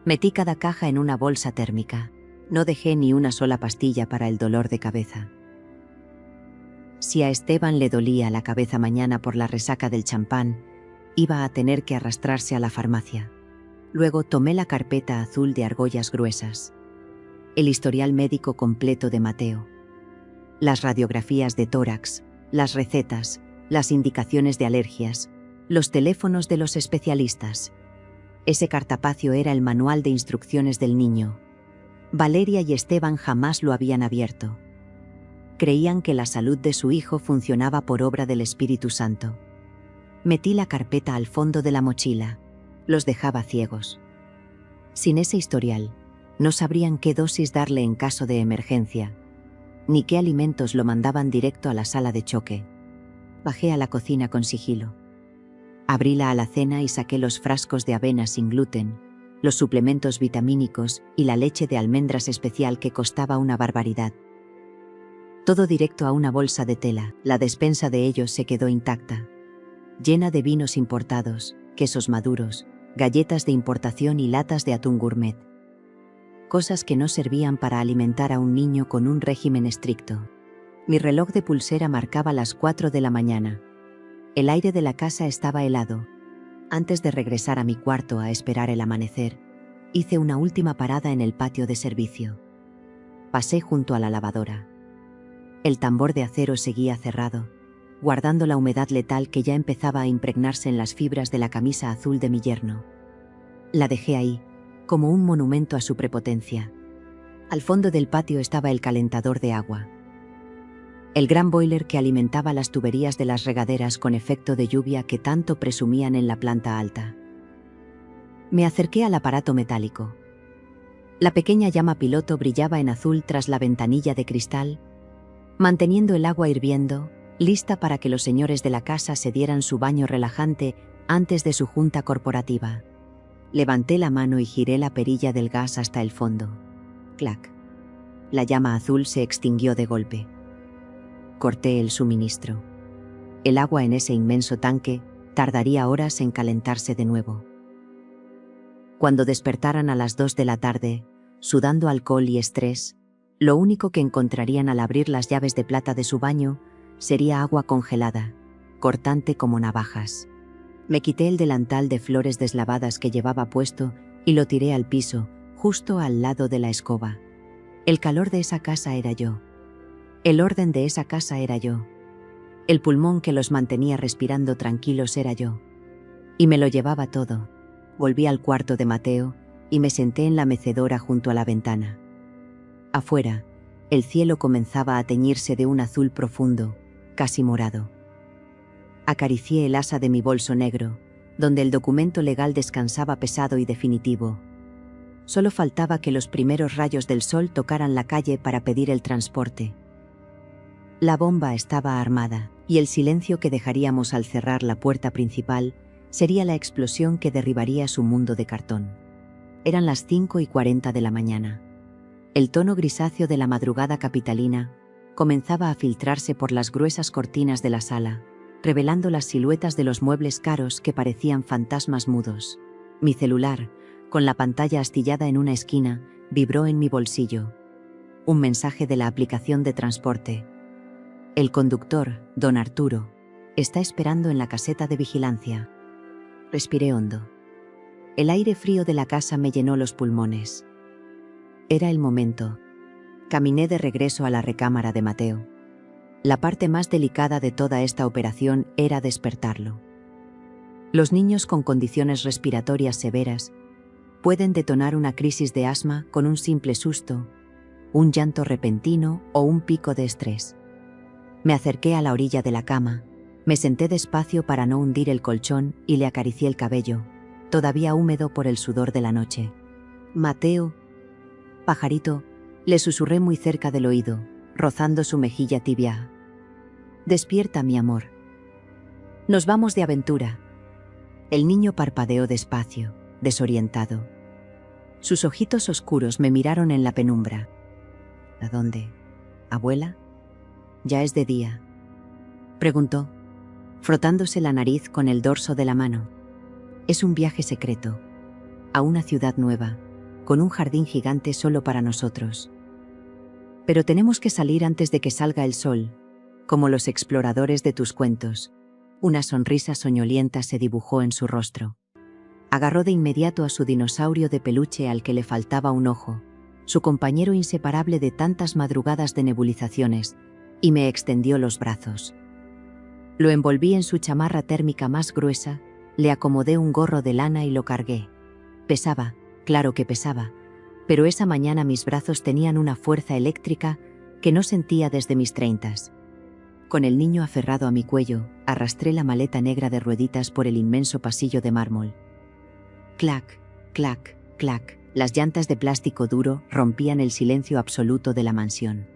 Metí cada caja en una bolsa térmica. No dejé ni una sola pastilla para el dolor de cabeza. Si a Esteban le dolía la cabeza mañana por la resaca del champán, iba a tener que arrastrarse a la farmacia. Luego tomé la carpeta azul de argollas gruesas. El historial médico completo de Mateo. Las radiografías de tórax, las recetas, las indicaciones de alergias, los teléfonos de los especialistas. Ese cartapacio era el manual de instrucciones del niño. Valeria y Esteban jamás lo habían abierto. Creían que la salud de su hijo funcionaba por obra del Espíritu Santo. Metí la carpeta al fondo de la mochila. Los dejaba ciegos. Sin ese historial, no sabrían qué dosis darle en caso de emergencia, ni qué alimentos lo mandaban directo a la sala de choque. Bajé a la cocina con sigilo. Abrí la alacena y saqué los frascos de avena sin gluten, los suplementos vitamínicos y la leche de almendras especial que costaba una barbaridad. Todo directo a una bolsa de tela. La despensa de ellos se quedó intacta, llena de vinos importados, quesos maduros, galletas de importación y latas de atún gourmet. Cosas que no servían para alimentar a un niño con un régimen estricto. Mi reloj de pulsera marcaba las 4 de la mañana. El aire de la casa estaba helado. Antes de regresar a mi cuarto a esperar el amanecer, hice una última parada en el patio de servicio. Pasé junto a la lavadora. El tambor de acero seguía cerrado, guardando la humedad letal que ya empezaba a impregnarse en las fibras de la camisa azul de mi yerno. La dejé ahí, como un monumento a su prepotencia. Al fondo del patio estaba el calentador de agua. El gran boiler que alimentaba las tuberías de las regaderas con efecto de lluvia que tanto presumían en la planta alta. Me acerqué al aparato metálico. La pequeña llama piloto brillaba en azul tras la ventanilla de cristal, manteniendo el agua hirviendo, lista para que los señores de la casa se dieran su baño relajante antes de su junta corporativa. Levanté la mano y giré la perilla del gas hasta el fondo. Clac. La llama azul se extinguió de golpe. Corté el suministro. El agua en ese inmenso tanque tardaría horas en calentarse de nuevo. Cuando despertaran a las 2 de la tarde, sudando alcohol y estrés, lo único que encontrarían al abrir las llaves de plata de su baño sería agua congelada, cortante como navajas. Me quité el delantal de flores deslavadas que llevaba puesto y lo tiré al piso, justo al lado de la escoba. El calor de esa casa era yo. El orden de esa casa era yo. El pulmón que los mantenía respirando tranquilos era yo. Y me lo llevaba todo. Volví al cuarto de Mateo y me senté en la mecedora junto a la ventana. Afuera, el cielo comenzaba a teñirse de un azul profundo, casi morado. Acaricié el asa de mi bolso negro, donde el documento legal descansaba pesado y definitivo. Solo faltaba que los primeros rayos del sol tocaran la calle para pedir el transporte. La bomba estaba armada, y el silencio que dejaríamos al cerrar la puerta principal sería la explosión que derribaría su mundo de cartón. Eran las 5:40 de la mañana. El tono grisáceo de la madrugada capitalina comenzaba a filtrarse por las gruesas cortinas de la sala, revelando las siluetas de los muebles caros que parecían fantasmas mudos. Mi celular, con la pantalla astillada en una esquina, vibró en mi bolsillo. Un mensaje de la aplicación de transporte. El conductor, don Arturo, está esperando en la caseta de vigilancia. Respiré hondo. El aire frío de la casa me llenó los pulmones. Era el momento. Caminé de regreso a la recámara de Mateo. La parte más delicada de toda esta operación era despertarlo. Los niños con condiciones respiratorias severas pueden detonar una crisis de asma con un simple susto, un llanto repentino o un pico de estrés. Me acerqué a la orilla de la cama, me senté despacio para no hundir el colchón y le acaricié el cabello, todavía húmedo por el sudor de la noche. Mateo, pajarito, le susurré muy cerca del oído, rozando su mejilla tibia. Despierta, mi amor. Nos vamos de aventura. El niño parpadeó despacio, desorientado. Sus ojitos oscuros me miraron en la penumbra. ¿A dónde? ¿Abuela? Ya es de día, preguntó, frotándose la nariz con el dorso de la mano. Es un viaje secreto, a una ciudad nueva, con un jardín gigante solo para nosotros. Pero tenemos que salir antes de que salga el sol, como los exploradores de tus cuentos. Una sonrisa soñolienta se dibujó en su rostro. Agarró de inmediato a su dinosaurio de peluche al que le faltaba un ojo, su compañero inseparable de tantas madrugadas de nebulizaciones, y me extendió los brazos. Lo envolví en su chamarra térmica más gruesa, le acomodé un gorro de lana y lo cargué. Pesaba, claro que pesaba, pero esa mañana mis brazos tenían una fuerza eléctrica que no sentía desde mis 30. Con el niño aferrado a mi cuello, arrastré la maleta negra de rueditas por el inmenso pasillo de mármol. Clac, clac, clac, las llantas de plástico duro rompían el silencio absoluto de la mansión.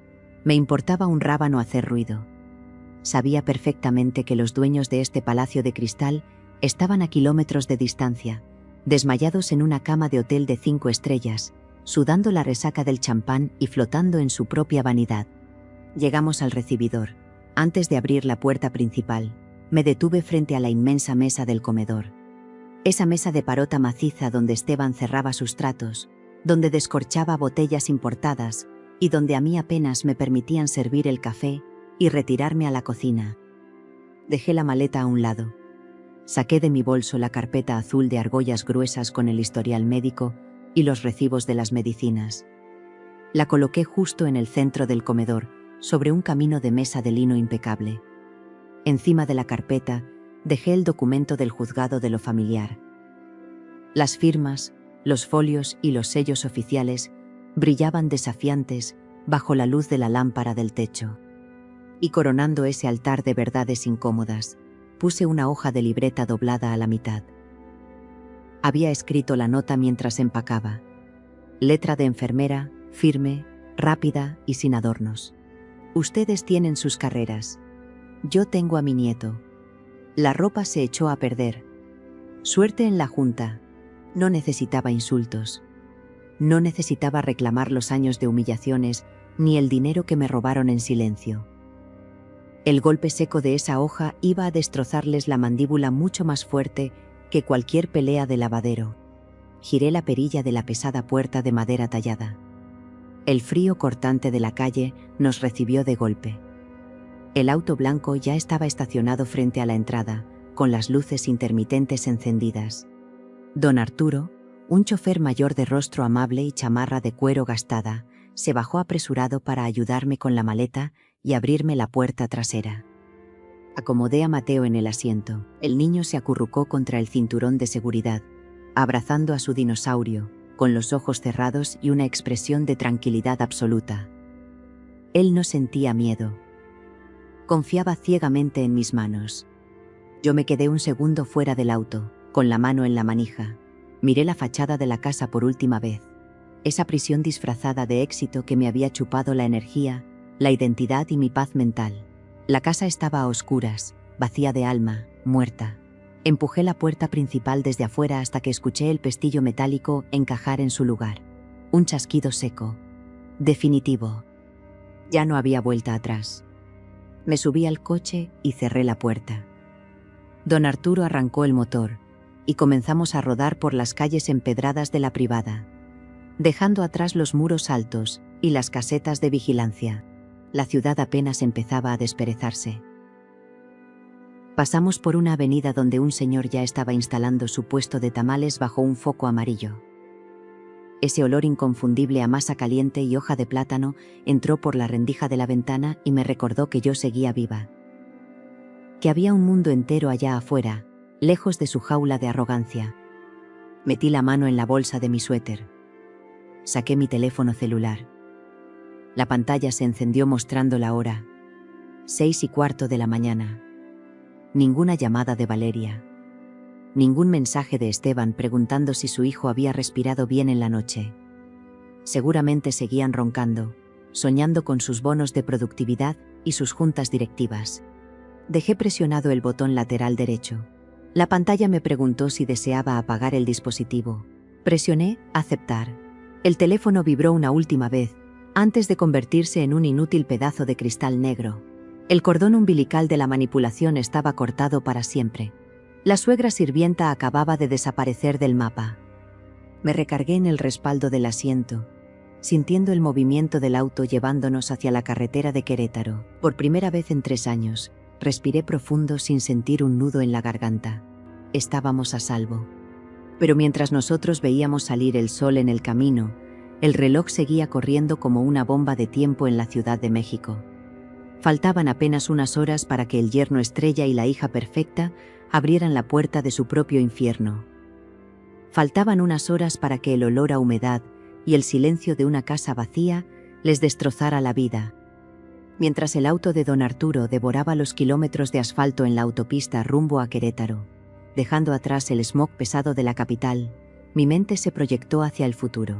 Me importaba un rábano hacer ruido. Sabía perfectamente que los dueños de este palacio de cristal estaban a kilómetros de distancia, desmayados en una cama de hotel de 5 estrellas, sudando la resaca del champán y flotando en su propia vanidad. Llegamos al recibidor. Antes de abrir la puerta principal, me detuve frente a la inmensa mesa del comedor. Esa mesa de parota maciza donde Esteban cerraba sus tratos, donde descorchaba botellas importadas y donde a mí apenas me permitían servir el café y retirarme a la cocina. Dejé la maleta a un lado. Saqué de mi bolso la carpeta azul de argollas gruesas con el historial médico y los recibos de las medicinas. La coloqué justo en el centro del comedor, sobre un camino de mesa de lino impecable. Encima de la carpeta dejé el documento del juzgado de lo familiar. Las firmas, los folios y los sellos oficiales brillaban desafiantes bajo la luz de la lámpara del techo. Y coronando ese altar de verdades incómodas, puse una hoja de libreta doblada a la mitad. Había escrito la nota mientras empacaba. Letra de enfermera, firme, rápida y sin adornos. Ustedes tienen sus carreras. Yo tengo a mi nieto. La ropa se echó a perder. Suerte en la junta. No necesitaba insultos. No necesitaba reclamar los años de humillaciones ni el dinero que me robaron en silencio. El golpe seco de esa hoja iba a destrozarles la mandíbula mucho más fuerte que cualquier pelea de lavadero. Giré la perilla de la pesada puerta de madera tallada. El frío cortante de la calle nos recibió de golpe. El auto blanco ya estaba estacionado frente a la entrada, con las luces intermitentes encendidas. Don Arturo, un chofer mayor de rostro amable y chamarra de cuero gastada, se bajó apresurado para ayudarme con la maleta y abrirme la puerta trasera. Acomodé a Mateo en el asiento. El niño se acurrucó contra el cinturón de seguridad, abrazando a su dinosaurio, con los ojos cerrados y una expresión de tranquilidad absoluta. Él no sentía miedo. Confiaba ciegamente en mis manos. Yo me quedé un segundo fuera del auto, con la mano en la manija. Miré la fachada de la casa por última vez. Esa prisión disfrazada de éxito que me había chupado la energía, la identidad y mi paz mental. La casa estaba a oscuras, vacía de alma, muerta. Empujé la puerta principal desde afuera hasta que escuché el pestillo metálico encajar en su lugar. Un chasquido seco. Definitivo. Ya no había vuelta atrás. Me subí al coche y cerré la puerta. Don Arturo arrancó el motor y comenzamos a rodar por las calles empedradas de la privada, dejando atrás los muros altos y las casetas de vigilancia. La ciudad apenas empezaba a desperezarse. Pasamos por una avenida donde un señor ya estaba instalando su puesto de tamales bajo un foco amarillo. Ese olor inconfundible a masa caliente y hoja de plátano entró por la rendija de la ventana y me recordó que yo seguía viva. Que había un mundo entero allá afuera, lejos de su jaula de arrogancia. Metí la mano en la bolsa de mi suéter. Saqué mi teléfono celular. La pantalla se encendió mostrando la hora. 6:15 de la mañana. Ninguna llamada de Valeria. Ningún mensaje de Esteban preguntando si su hijo había respirado bien en la noche. Seguramente seguían roncando, soñando con sus bonos de productividad y sus juntas directivas. Dejé presionado el botón lateral derecho. La pantalla me preguntó si deseaba apagar el dispositivo. Presioné aceptar. El teléfono vibró una última vez, antes de convertirse en un inútil pedazo de cristal negro. El cordón umbilical de la manipulación estaba cortado para siempre. La suegra sirvienta acababa de desaparecer del mapa. Me recargué en el respaldo del asiento, sintiendo el movimiento del auto llevándonos hacia la carretera de Querétaro. Por primera vez en 3 años, respiré profundo sin sentir un nudo en la garganta. Estábamos a salvo. Pero mientras nosotros veíamos salir el sol en el camino, el reloj seguía corriendo como una bomba de tiempo en la Ciudad de México. Faltaban apenas unas horas para que el yerno estrella y la hija perfecta abrieran la puerta de su propio infierno. Faltaban unas horas para que el olor a humedad y el silencio de una casa vacía les destrozara la vida. Mientras el auto de don Arturo devoraba los kilómetros de asfalto en la autopista rumbo a Querétaro, dejando atrás el smog pesado de la capital, mi mente se proyectó hacia el futuro.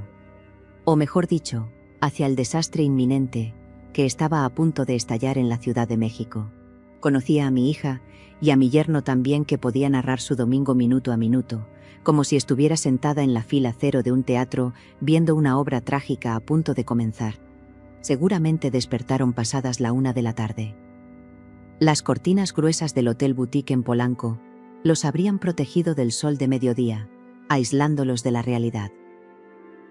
O mejor dicho, hacia el desastre inminente que estaba a punto de estallar en la Ciudad de México. Conocía a mi hija y a mi yerno también, que podía narrar su domingo minuto a minuto, como si estuviera sentada en la fila 0 de un teatro viendo una obra trágica a punto de comenzar. Seguramente despertaron pasadas la 1 de la tarde. Las cortinas gruesas del Hotel Boutique en Polanco los habrían protegido del sol de mediodía, aislándolos de la realidad.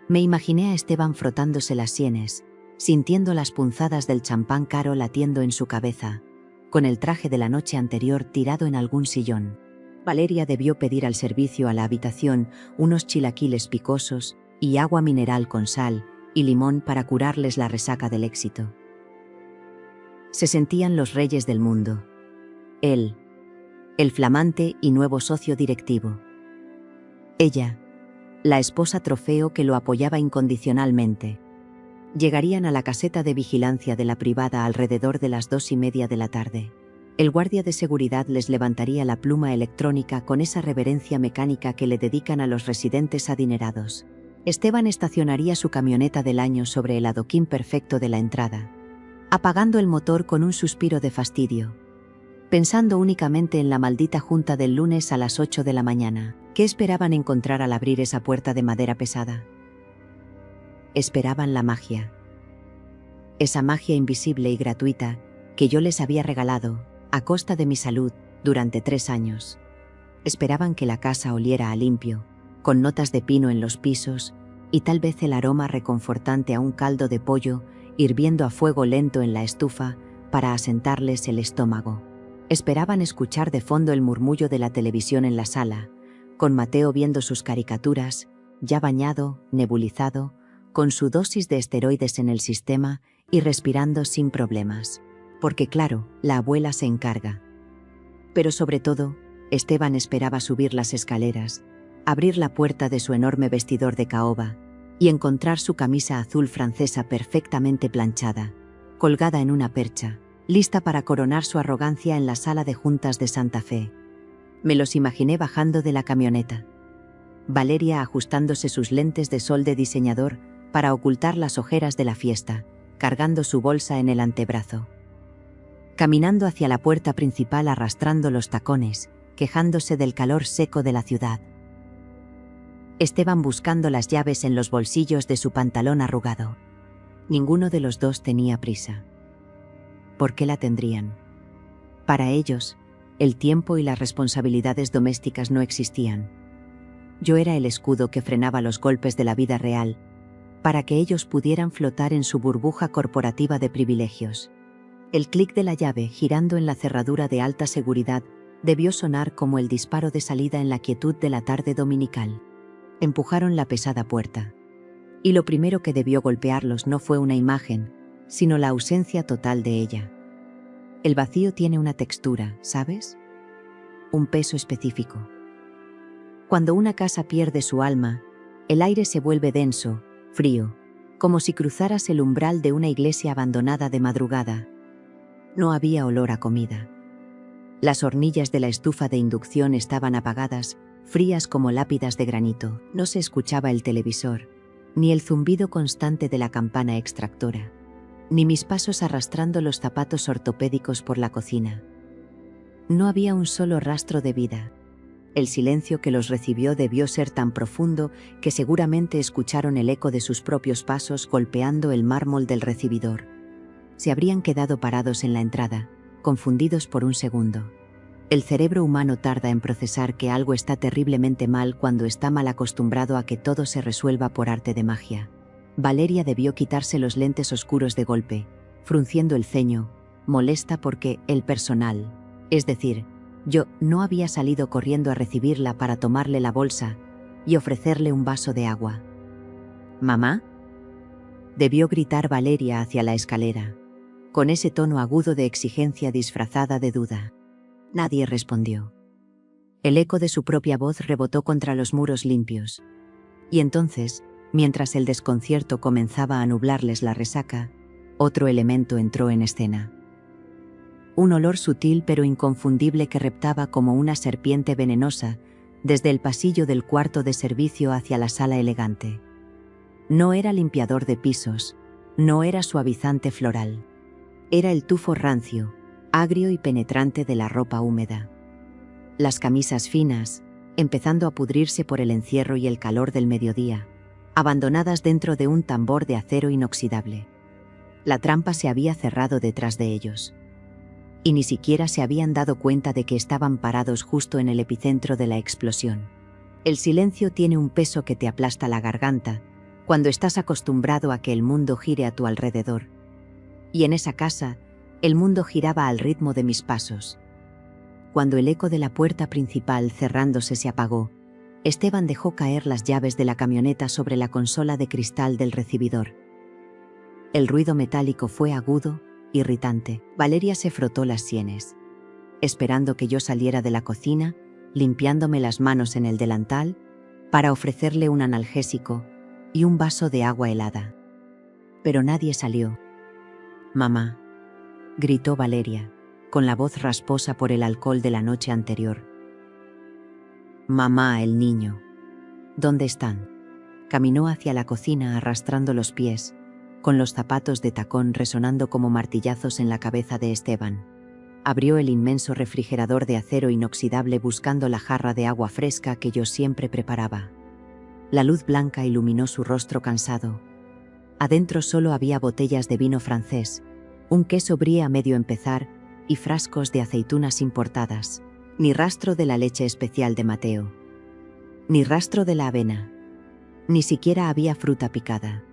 Me imaginé a Esteban frotándose las sienes, sintiendo las punzadas del champán caro latiendo en su cabeza, con el traje de la noche anterior tirado en algún sillón. Valeria debió pedir al servicio a la habitación unos chilaquiles picosos y agua mineral con sal y limón para curarles la resaca del éxito. Se sentían los reyes del mundo. Él, el flamante y nuevo socio directivo. Ella, la esposa trofeo que lo apoyaba incondicionalmente. Llegarían a la caseta de vigilancia de la privada alrededor de las 2:30 de la tarde. El guardia de seguridad les levantaría la pluma electrónica con esa reverencia mecánica que le dedican a los residentes adinerados. Esteban estacionaría su camioneta del año sobre el adoquín perfecto de la entrada, apagando el motor con un suspiro de fastidio, pensando únicamente en la maldita junta del lunes a las 8 de la mañana. ¿Qué esperaban encontrar al abrir esa puerta de madera pesada? Esperaban la magia. Esa magia invisible y gratuita que yo les había regalado, a costa de mi salud, durante 3 años. Esperaban que la casa oliera a limpio, con notas de pino en los pisos, y tal vez el aroma reconfortante a un caldo de pollo hirviendo a fuego lento en la estufa para asentarles el estómago. Esperaban escuchar de fondo el murmullo de la televisión en la sala, con Mateo viendo sus caricaturas, ya bañado, nebulizado, con su dosis de esteroides en el sistema y respirando sin problemas. Porque claro, la abuela se encarga. Pero sobre todo, Esteban esperaba subir las escaleras, abrir la puerta de su enorme vestidor de caoba y encontrar su camisa azul francesa perfectamente planchada, colgada en una percha, lista para coronar su arrogancia en la sala de juntas de Santa Fe. Me los imaginé bajando de la camioneta. Valeria ajustándose sus lentes de sol de diseñador para ocultar las ojeras de la fiesta, cargando su bolsa en el antebrazo. Caminando hacia la puerta principal arrastrando los tacones, quejándose del calor seco de la ciudad. Esteban buscando las llaves en los bolsillos de su pantalón arrugado. Ninguno de los dos tenía prisa. ¿Por qué la tendrían? Para ellos, el tiempo y las responsabilidades domésticas no existían. Yo era el escudo que frenaba los golpes de la vida real, para que ellos pudieran flotar en su burbuja corporativa de privilegios. El clic de la llave girando en la cerradura de alta seguridad debió sonar como el disparo de salida en la quietud de la tarde dominical. Empujaron la pesada puerta. Y lo primero que debió golpearlos no fue una imagen, sino la ausencia total de ella. El vacío tiene una textura, ¿sabes? Un peso específico. Cuando una casa pierde su alma, el aire se vuelve denso, frío, como si cruzaras el umbral de una iglesia abandonada de madrugada. No había olor a comida. Las hornillas de la estufa de inducción estaban apagadas, frías como lápidas de granito. No se escuchaba el televisor, ni el zumbido constante de la campana extractora, ni mis pasos arrastrando los zapatos ortopédicos por la cocina. No había un solo rastro de vida. El silencio que los recibió debió ser tan profundo que seguramente escucharon el eco de sus propios pasos golpeando el mármol del recibidor. Se habrían quedado parados en la entrada, confundidos por un segundo. El cerebro humano tarda en procesar que algo está terriblemente mal cuando está mal acostumbrado a que todo se resuelva por arte de magia. Valeria debió quitarse los lentes oscuros de golpe, frunciendo el ceño, molesta porque el personal, es decir, yo, no había salido corriendo a recibirla para tomarle la bolsa y ofrecerle un vaso de agua. ¿Mamá? Debió gritar Valeria hacia la escalera, con ese tono agudo de exigencia disfrazada de duda. Nadie respondió. El eco de su propia voz rebotó contra los muros limpios. Y entonces, mientras el desconcierto comenzaba a nublarles la resaca, otro elemento entró en escena. Un olor sutil pero inconfundible que reptaba como una serpiente venenosa desde el pasillo del cuarto de servicio hacia la sala elegante. No era limpiador de pisos, no era suavizante floral. Era el tufo rancio, agrio y penetrante de la ropa húmeda. Las camisas finas, empezando a pudrirse por el encierro y el calor del mediodía, abandonadas dentro de un tambor de acero inoxidable. La trampa se había cerrado detrás de ellos. Y ni siquiera se habían dado cuenta de que estaban parados justo en el epicentro de la explosión. El silencio tiene un peso que te aplasta la garganta cuando estás acostumbrado a que el mundo gire a tu alrededor. Y en esa casa, el mundo giraba al ritmo de mis pasos. Cuando el eco de la puerta principal cerrándose se apagó, Esteban dejó caer las llaves de la camioneta sobre la consola de cristal del recibidor. El ruido metálico fue agudo, irritante. Valeria se frotó las sienes, esperando que yo saliera de la cocina, limpiándome las manos en el delantal, para ofrecerle un analgésico y un vaso de agua helada. Pero nadie salió. «Mamá», gritó Valeria, con la voz rasposa por el alcohol de la noche anterior. «Mamá, el niño. ¿Dónde están?» Caminó hacia la cocina arrastrando los pies, con los zapatos de tacón resonando como martillazos en la cabeza de Esteban. Abrió el inmenso refrigerador de acero inoxidable buscando la jarra de agua fresca que yo siempre preparaba. La luz blanca iluminó su rostro cansado. Adentro solo había botellas de vino francés, un queso brie a medio empezar y frascos de aceitunas importadas. Ni rastro de la leche especial de Mateo. Ni rastro de la avena. Ni siquiera había fruta picada.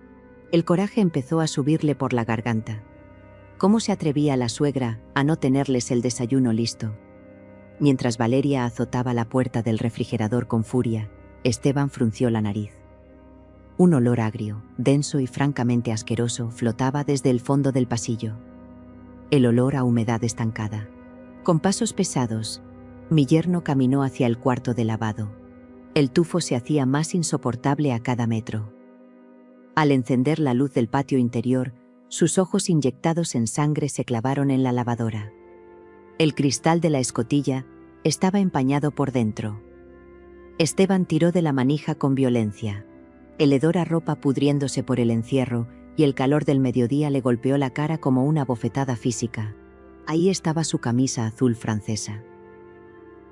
El coraje empezó a subirle por la garganta. ¿Cómo se atrevía la suegra a no tenerles el desayuno listo? Mientras Valeria azotaba la puerta del refrigerador con furia, Esteban frunció la nariz. Un olor agrio, denso y francamente asqueroso flotaba desde el fondo del pasillo. El olor a humedad estancada. Con pasos pesados, Mi yerno caminó hacia el cuarto de lavado. El tufo se hacía más insoportable a cada metro. Al encender la luz del patio interior, sus ojos inyectados en sangre se clavaron en la lavadora. El cristal de la escotilla estaba empañado por dentro. Esteban tiró de la manija con violencia. El hedor a ropa pudriéndose por el encierro y el calor del mediodía le golpeó la cara como una bofetada física. Ahí estaba su camisa azul francesa,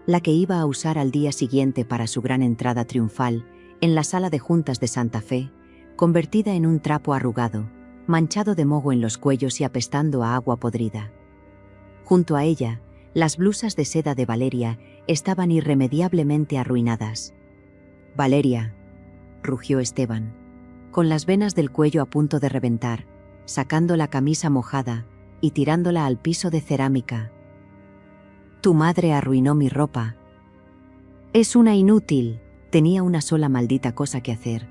la que iba a usar al día siguiente para su gran entrada triunfal en la sala de juntas de Santa Fe, convertida en un trapo arrugado, manchado de moho en los cuellos y apestando a agua podrida. Junto a ella, las blusas de seda de Valeria estaban irremediablemente arruinadas. «Valeria», rugió Esteban, con las venas del cuello a punto de reventar, sacando la camisa mojada y tirándola al piso de cerámica. «Tu madre arruinó mi ropa. Es una inútil». Tenía una sola maldita cosa que hacer.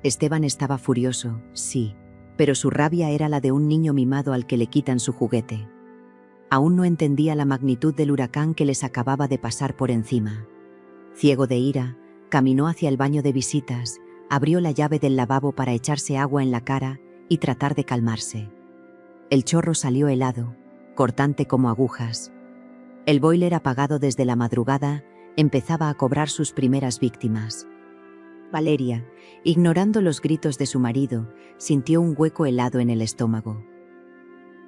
Esteban estaba furioso, sí, pero su rabia era la de un niño mimado al que le quitan su juguete. Aún no entendía la magnitud del huracán que les acababa de pasar por encima. Ciego de ira, caminó hacia el baño de visitas, abrió la llave del lavabo para echarse agua en la cara y tratar de calmarse. El chorro salió helado, cortante como agujas. El boiler, apagado desde la madrugada, empezaba a cobrar sus primeras víctimas. Valeria, ignorando los gritos de su marido, sintió un hueco helado en el estómago.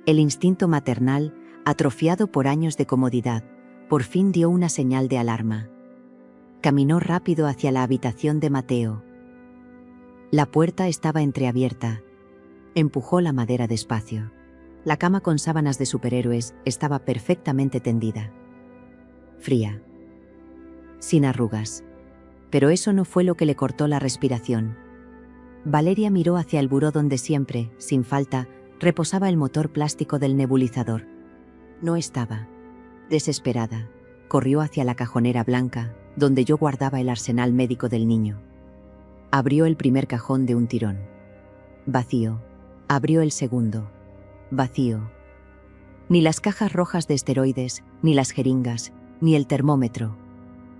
El instinto maternal, atrofiado por años de comodidad, por fin dio una señal de alarma. Caminó rápido hacia la habitación de Mateo. La puerta estaba entreabierta. Empujó la madera despacio. La cama con sábanas de superhéroes estaba perfectamente tendida. Fría. Sin arrugas. Pero eso no fue lo que le cortó la respiración. Valeria miró hacia el buró donde siempre, sin falta, reposaba el motor plástico del nebulizador. No estaba. Desesperada, corrió hacia la cajonera blanca, donde yo guardaba el arsenal médico del niño. Abrió el primer cajón de un tirón. Vacío. Abrió el segundo. Vacío. Ni las cajas rojas de esteroides, ni las jeringas, ni el termómetro.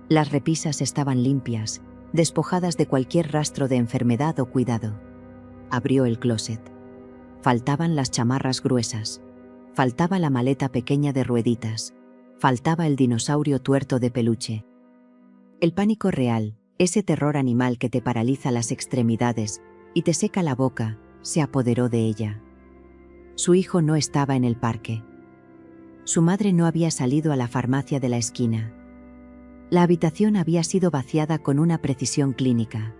Las repisas estaban limpias, despojadas de cualquier rastro de enfermedad o cuidado. Abrió el closet. Faltaban las chamarras gruesas. Faltaba la maleta pequeña de rueditas. Faltaba el dinosaurio tuerto de peluche. El pánico real, ese terror animal que te paraliza las extremidades y te seca la boca, se apoderó de ella. Su hijo no estaba en el parque. Su madre no había salido a la farmacia de la esquina. La habitación había sido vaciada con una precisión clínica.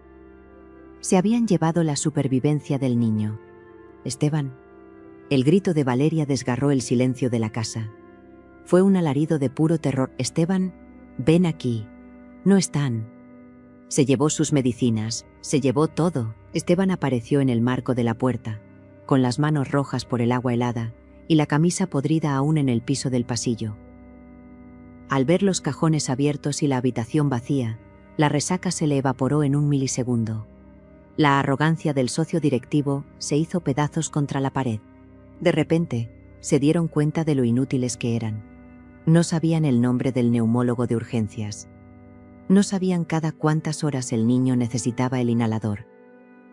Se habían llevado la supervivencia del niño. Esteban. El grito de Valeria desgarró el silencio de la casa. Fue un alarido de puro terror. Esteban, ven aquí. No están. Se llevó sus medicinas, se llevó todo. Esteban apareció en el marco de la puerta, con las manos rojas por el agua helada y la camisa podrida aún en el piso del pasillo. Al ver los cajones abiertos y la habitación vacía, la resaca se le evaporó en un milisegundo. La arrogancia del socio directivo se hizo pedazos contra la pared. De repente, se dieron cuenta de lo inútiles que eran. No sabían el nombre del neumólogo de urgencias. No sabían cada cuántas horas el niño necesitaba el inhalador.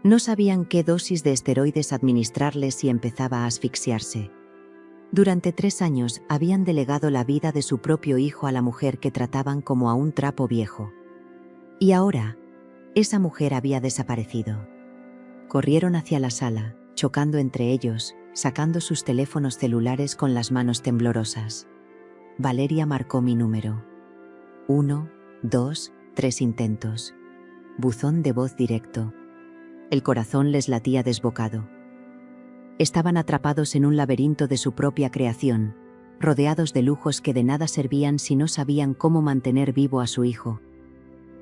No sabían qué dosis de esteroides administrarle si empezaba a asfixiarse. Durante 3 años habían delegado la vida de su propio hijo a la mujer que trataban como a un trapo viejo. Y ahora, esa mujer había desaparecido. Corrieron hacia la sala, chocando entre ellos, sacando sus teléfonos celulares con las manos temblorosas. Valeria marcó mi número. 1, 2, 3 intentos. Buzón de voz directo. El corazón les latía desbocado. Estaban atrapados en un laberinto de su propia creación, rodeados de lujos que de nada servían si no sabían cómo mantener vivo a su hijo.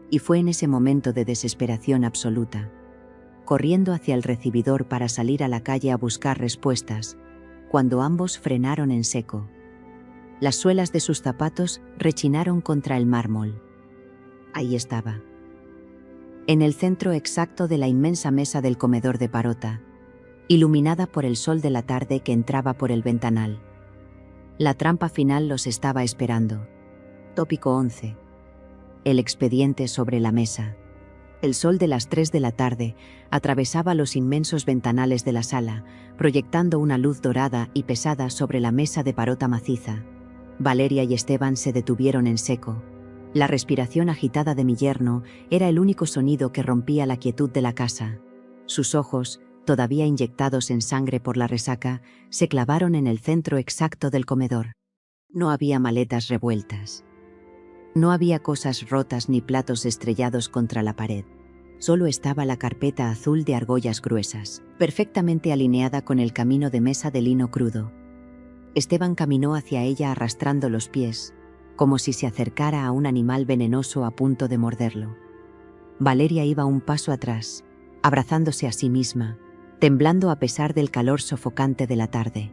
Y fue en ese momento de desesperación absoluta, corriendo hacia el recibidor para salir a la calle a buscar respuestas, cuando ambos frenaron en seco. Las suelas de sus zapatos rechinaron contra el mármol. Ahí estaba. En el centro exacto de la inmensa mesa del comedor de Parota, iluminada por el sol de la tarde que entraba por el ventanal. La trampa final los estaba esperando. Tópico 11. El expediente sobre la mesa. El sol de las 3 de la tarde atravesaba los inmensos ventanales de la sala, proyectando una luz dorada y pesada sobre la mesa de parota maciza. Valeria y Esteban se detuvieron en seco. La respiración agitada de mi yerno era el único sonido que rompía la quietud de la casa. Sus ojos, todavía inyectados en sangre por la resaca, se clavaron en el centro exacto del comedor. No había maletas revueltas. No había cosas rotas ni platos estrellados contra la pared. Solo estaba la carpeta azul de argollas gruesas, perfectamente alineada con el camino de mesa de lino crudo. Esteban caminó hacia ella arrastrando los pies, como si se acercara a un animal venenoso a punto de morderlo. Valeria iba un paso atrás, abrazándose a sí misma, temblando a pesar del calor sofocante de la tarde.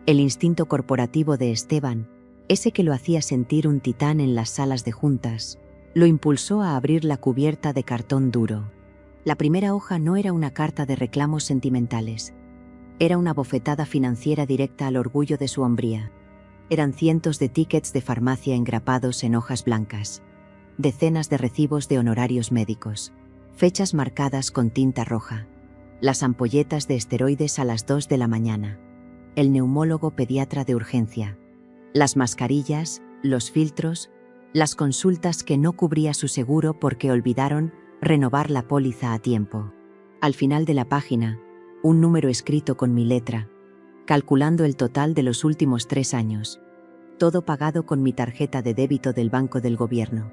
El instinto corporativo de Esteban, ese que lo hacía sentir un titán en las salas de juntas, lo impulsó a abrir la cubierta de cartón duro. La primera hoja no era una carta de reclamos sentimentales. Era una bofetada financiera directa al orgullo de su hombría. Eran cientos de tickets de farmacia engrapados en hojas blancas, decenas de recibos de honorarios médicos, fechas marcadas con tinta roja, las ampolletas de esteroides a las 2 de la mañana, el neumólogo pediatra de urgencia, las mascarillas, los filtros, las consultas que no cubría su seguro porque olvidaron renovar la póliza a tiempo. Al final de la página, un número escrito con mi letra, calculando el total de los últimos 3 años. Todo pagado con mi tarjeta de débito del Banco del Gobierno.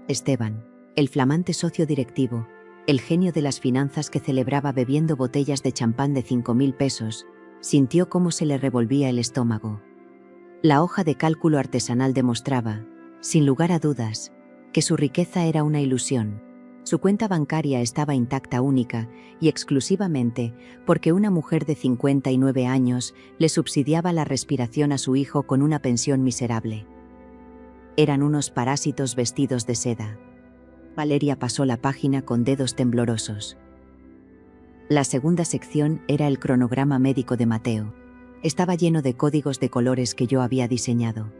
Esteban, el flamante socio directivo, el genio de las finanzas que celebraba bebiendo botellas de champán de 5.000 pesos, sintió cómo se le revolvía el estómago. La hoja de cálculo artesanal demostraba, sin lugar a dudas, que su riqueza era una ilusión. Su cuenta bancaria estaba intacta única y exclusivamente porque una mujer de 59 años le subsidiaba la respiración a su hijo con una pensión miserable. Eran unos parásitos vestidos de seda. Valeria pasó la página con dedos temblorosos. La segunda sección era el cronograma médico de Mateo. Estaba lleno de códigos de colores que yo había diseñado.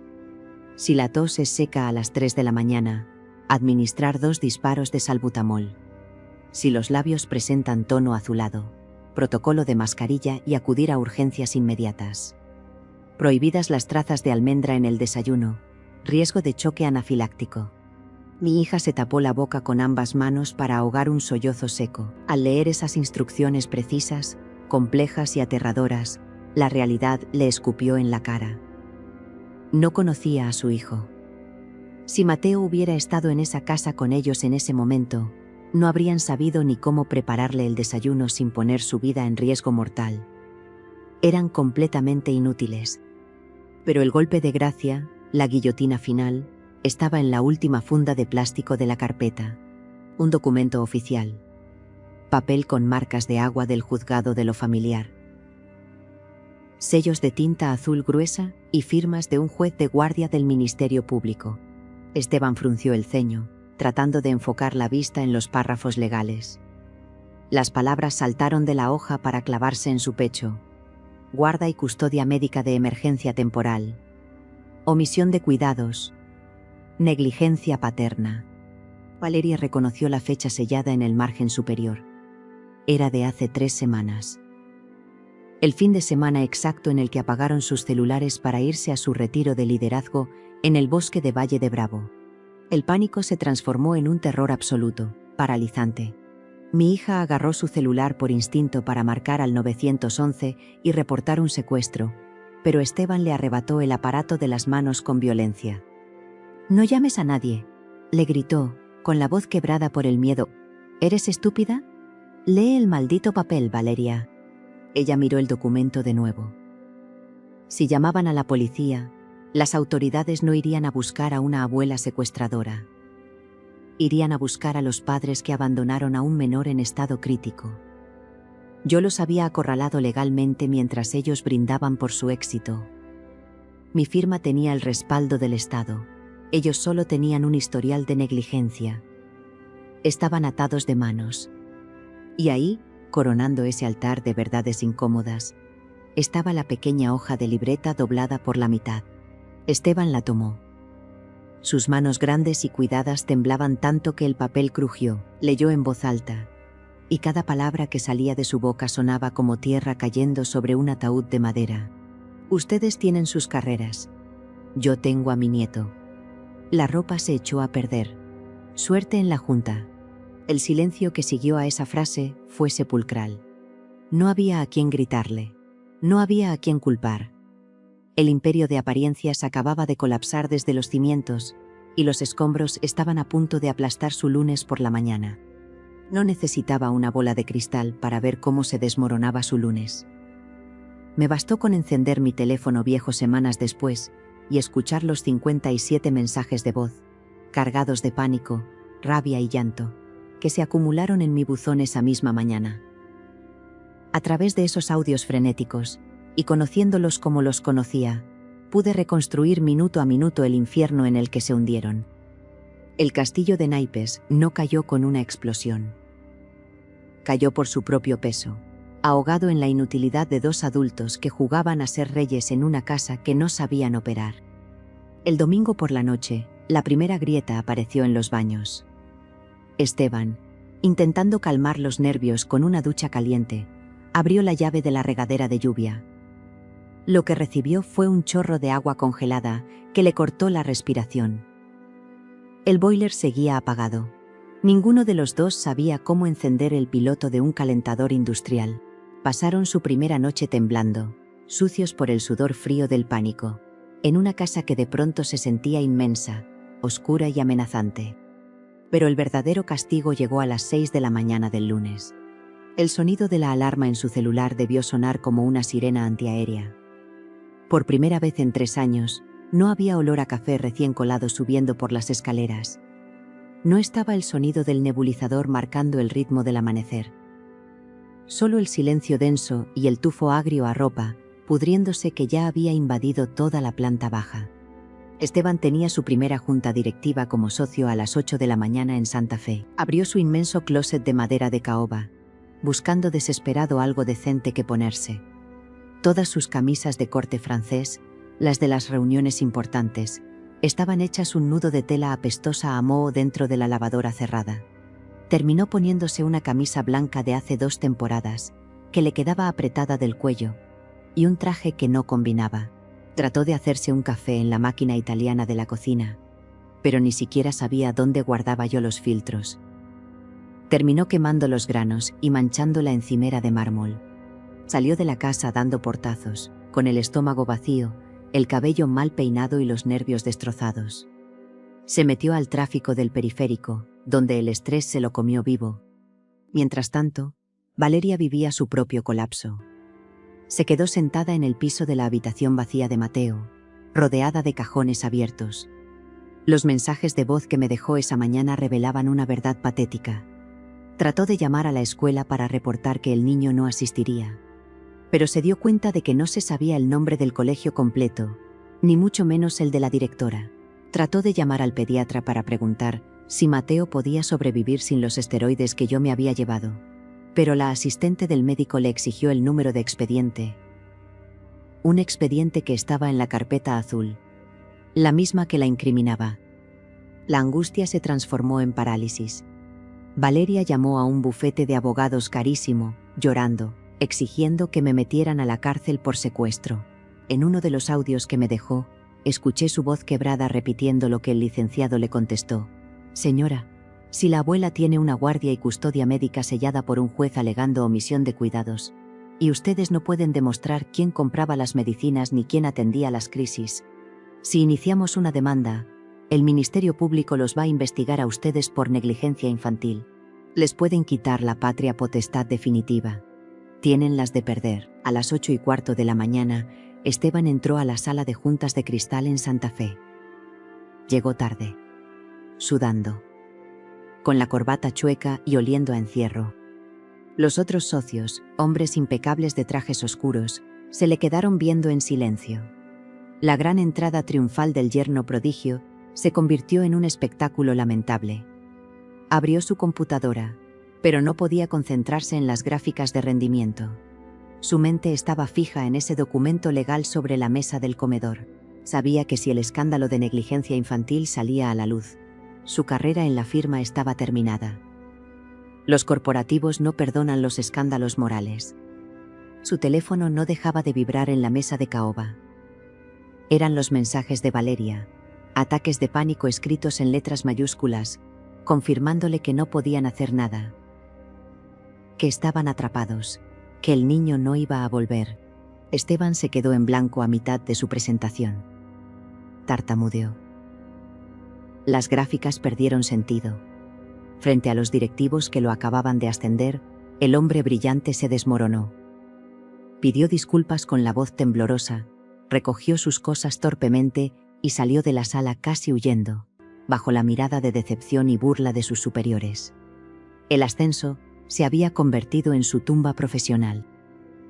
Si la tos es seca a las 3 de la mañana, administrar 2 disparos de salbutamol. Si los labios presentan tono azulado, protocolo de mascarilla y acudir a urgencias inmediatas. Prohibidas las trazas de almendra en el desayuno, riesgo de choque anafiláctico. Mi hija se tapó la boca con ambas manos para ahogar un sollozo seco. Al leer esas instrucciones precisas, complejas y aterradoras, la realidad le escupió en la cara. No conocía a su hijo. Si Mateo hubiera estado en esa casa con ellos en ese momento, no habrían sabido ni cómo prepararle el desayuno sin poner su vida en riesgo mortal. Eran completamente inútiles. Pero el golpe de gracia, la guillotina final, estaba en la última funda de plástico de la carpeta. Un documento oficial. Papel con marcas de agua del juzgado de lo familiar. Sellos de tinta azul gruesa y firmas de un juez de guardia del Ministerio Público. Esteban frunció el ceño, tratando de enfocar la vista en los párrafos legales. Las palabras saltaron de la hoja para clavarse en su pecho. Guarda y custodia médica de emergencia temporal. Omisión de cuidados. Negligencia paterna. Valeria reconoció la fecha sellada en el margen superior. Era de hace 3 semanas. El fin de semana exacto en el que apagaron sus celulares para irse a su retiro de liderazgo en el bosque de Valle de Bravo. El pánico se transformó en un terror absoluto, paralizante. Mi hija agarró su celular por instinto para marcar al 911 y reportar un secuestro, pero Esteban le arrebató el aparato de las manos con violencia. «No llames a nadie», le gritó, con la voz quebrada por el miedo. «¿Eres estúpida? Lee el maldito papel, Valeria». Ella miró el documento de nuevo. Si llamaban a la policía, las autoridades no irían a buscar a una abuela secuestradora. Irían a buscar a los padres que abandonaron a un menor en estado crítico. Yo los había acorralado legalmente mientras ellos brindaban por su éxito. Mi firma tenía el respaldo del Estado. Ellos solo tenían un historial de negligencia. Estaban atados de manos. Y ahí, coronando ese altar de verdades incómodas, estaba la pequeña hoja de libreta doblada por la mitad. Esteban la tomó. Sus manos grandes y cuidadas temblaban tanto que el papel crujió. Leyó en voz alta, y cada palabra que salía de su boca sonaba como tierra cayendo sobre un ataúd de madera. Ustedes tienen sus carreras. Yo tengo a mi nieto. La ropa se echó a perder. Suerte en la junta. El silencio que siguió a esa frase fue sepulcral. No había a quien gritarle. No había a quien culpar. El imperio de apariencias acababa de colapsar desde los cimientos, y los escombros estaban a punto de aplastar su lunes por la mañana. No necesitaba una bola de cristal para ver cómo se desmoronaba su lunes. Me bastó con encender mi teléfono viejo semanas después y escuchar los 57 mensajes de voz, cargados de pánico, rabia y llanto, que se acumularon en mi buzón esa misma mañana. A través de esos audios frenéticos, y conociéndolos como los conocía, pude reconstruir minuto a minuto el infierno en el que se hundieron. El castillo de naipes no cayó con una explosión. Cayó por su propio peso, ahogado en la inutilidad de dos adultos que jugaban a ser reyes en una casa que no sabían operar. El domingo por la noche, la primera grieta apareció en los baños. Esteban, intentando calmar los nervios con una ducha caliente, abrió la llave de la regadera de lluvia. Lo que recibió fue un chorro de agua congelada que le cortó la respiración. El boiler seguía apagado. Ninguno de los dos sabía cómo encender el piloto de un calentador industrial. Pasaron su primera noche temblando, sucios por el sudor frío del pánico, en una casa que de pronto se sentía inmensa, oscura y amenazante. Pero el verdadero castigo llegó a las 6 de la mañana del lunes. El sonido de la alarma en su celular debió sonar como una sirena antiaérea. Por primera vez en 3 años, no había olor a café recién colado subiendo por las escaleras. No estaba el sonido del nebulizador marcando el ritmo del amanecer. Solo el silencio denso y el tufo agrio a ropa, pudriéndose que ya había invadido toda la planta baja. Esteban tenía su primera junta directiva como socio a las 8 de la mañana en Santa Fe. Abrió su inmenso closet de madera de caoba, buscando desesperado algo decente que ponerse. Todas sus camisas de corte francés, las de las reuniones importantes, estaban hechas un nudo de tela apestosa a moho dentro de la lavadora cerrada. Terminó poniéndose una camisa blanca de hace 2 temporadas, que le quedaba apretada del cuello, y un traje que no combinaba. Trató de hacerse un café en la máquina italiana de la cocina, pero ni siquiera sabía dónde guardaba yo los filtros. Terminó quemando los granos y manchando la encimera de mármol. Salió de la casa dando portazos, con el estómago vacío, el cabello mal peinado y los nervios destrozados. Se metió al tráfico del periférico, donde el estrés se lo comió vivo. Mientras tanto, Valeria vivía su propio colapso. Se quedó sentada en el piso de la habitación vacía de Mateo, rodeada de cajones abiertos. Los mensajes de voz que me dejó esa mañana revelaban una verdad patética. Trató de llamar a la escuela para reportar que el niño no asistiría, pero se dio cuenta de que no se sabía el nombre del colegio completo, ni mucho menos el de la directora. Trató de llamar al pediatra para preguntar si Mateo podía sobrevivir sin los esteroides que yo me había llevado, pero la asistente del médico le exigió el número de expediente. Un expediente que estaba en la carpeta azul, la misma que la incriminaba. La angustia se transformó en parálisis. Valeria llamó a un bufete de abogados carísimo, llorando, exigiendo que me metieran a la cárcel por secuestro. En uno de los audios que me dejó, escuché su voz quebrada repitiendo lo que el licenciado le contestó. Señora, si la abuela tiene una guardia y custodia médica sellada por un juez alegando omisión de cuidados, y ustedes no pueden demostrar quién compraba las medicinas ni quién atendía las crisis, si iniciamos una demanda, el Ministerio Público los va a investigar a ustedes por negligencia infantil. Les pueden quitar la patria potestad definitiva. Tienen las de perder. A las 8:15 de la mañana, Esteban entró a la sala de juntas de cristal en Santa Fe. Llegó tarde, sudando, con la corbata chueca y oliendo a encierro. Los otros socios, hombres impecables de trajes oscuros, se le quedaron viendo en silencio. La gran entrada triunfal del yerno prodigio se convirtió en un espectáculo lamentable. Abrió su computadora, pero no podía concentrarse en las gráficas de rendimiento. Su mente estaba fija en ese documento legal sobre la mesa del comedor. Sabía que si el escándalo de negligencia infantil salía a la luz, su carrera en la firma estaba terminada. Los corporativos no perdonan los escándalos morales. Su teléfono no dejaba de vibrar en la mesa de caoba. Eran los mensajes de Valeria, ataques de pánico escritos en letras mayúsculas, confirmándole que no podían hacer nada, que estaban atrapados, que el niño no iba a volver. Esteban se quedó en blanco a mitad de su presentación. Tartamudeó. Las gráficas perdieron sentido. Frente a los directivos que lo acababan de ascender, el hombre brillante se desmoronó. Pidió disculpas con la voz temblorosa, recogió sus cosas torpemente y salió de la sala casi huyendo, bajo la mirada de decepción y burla de sus superiores. El ascenso se había convertido en su tumba profesional.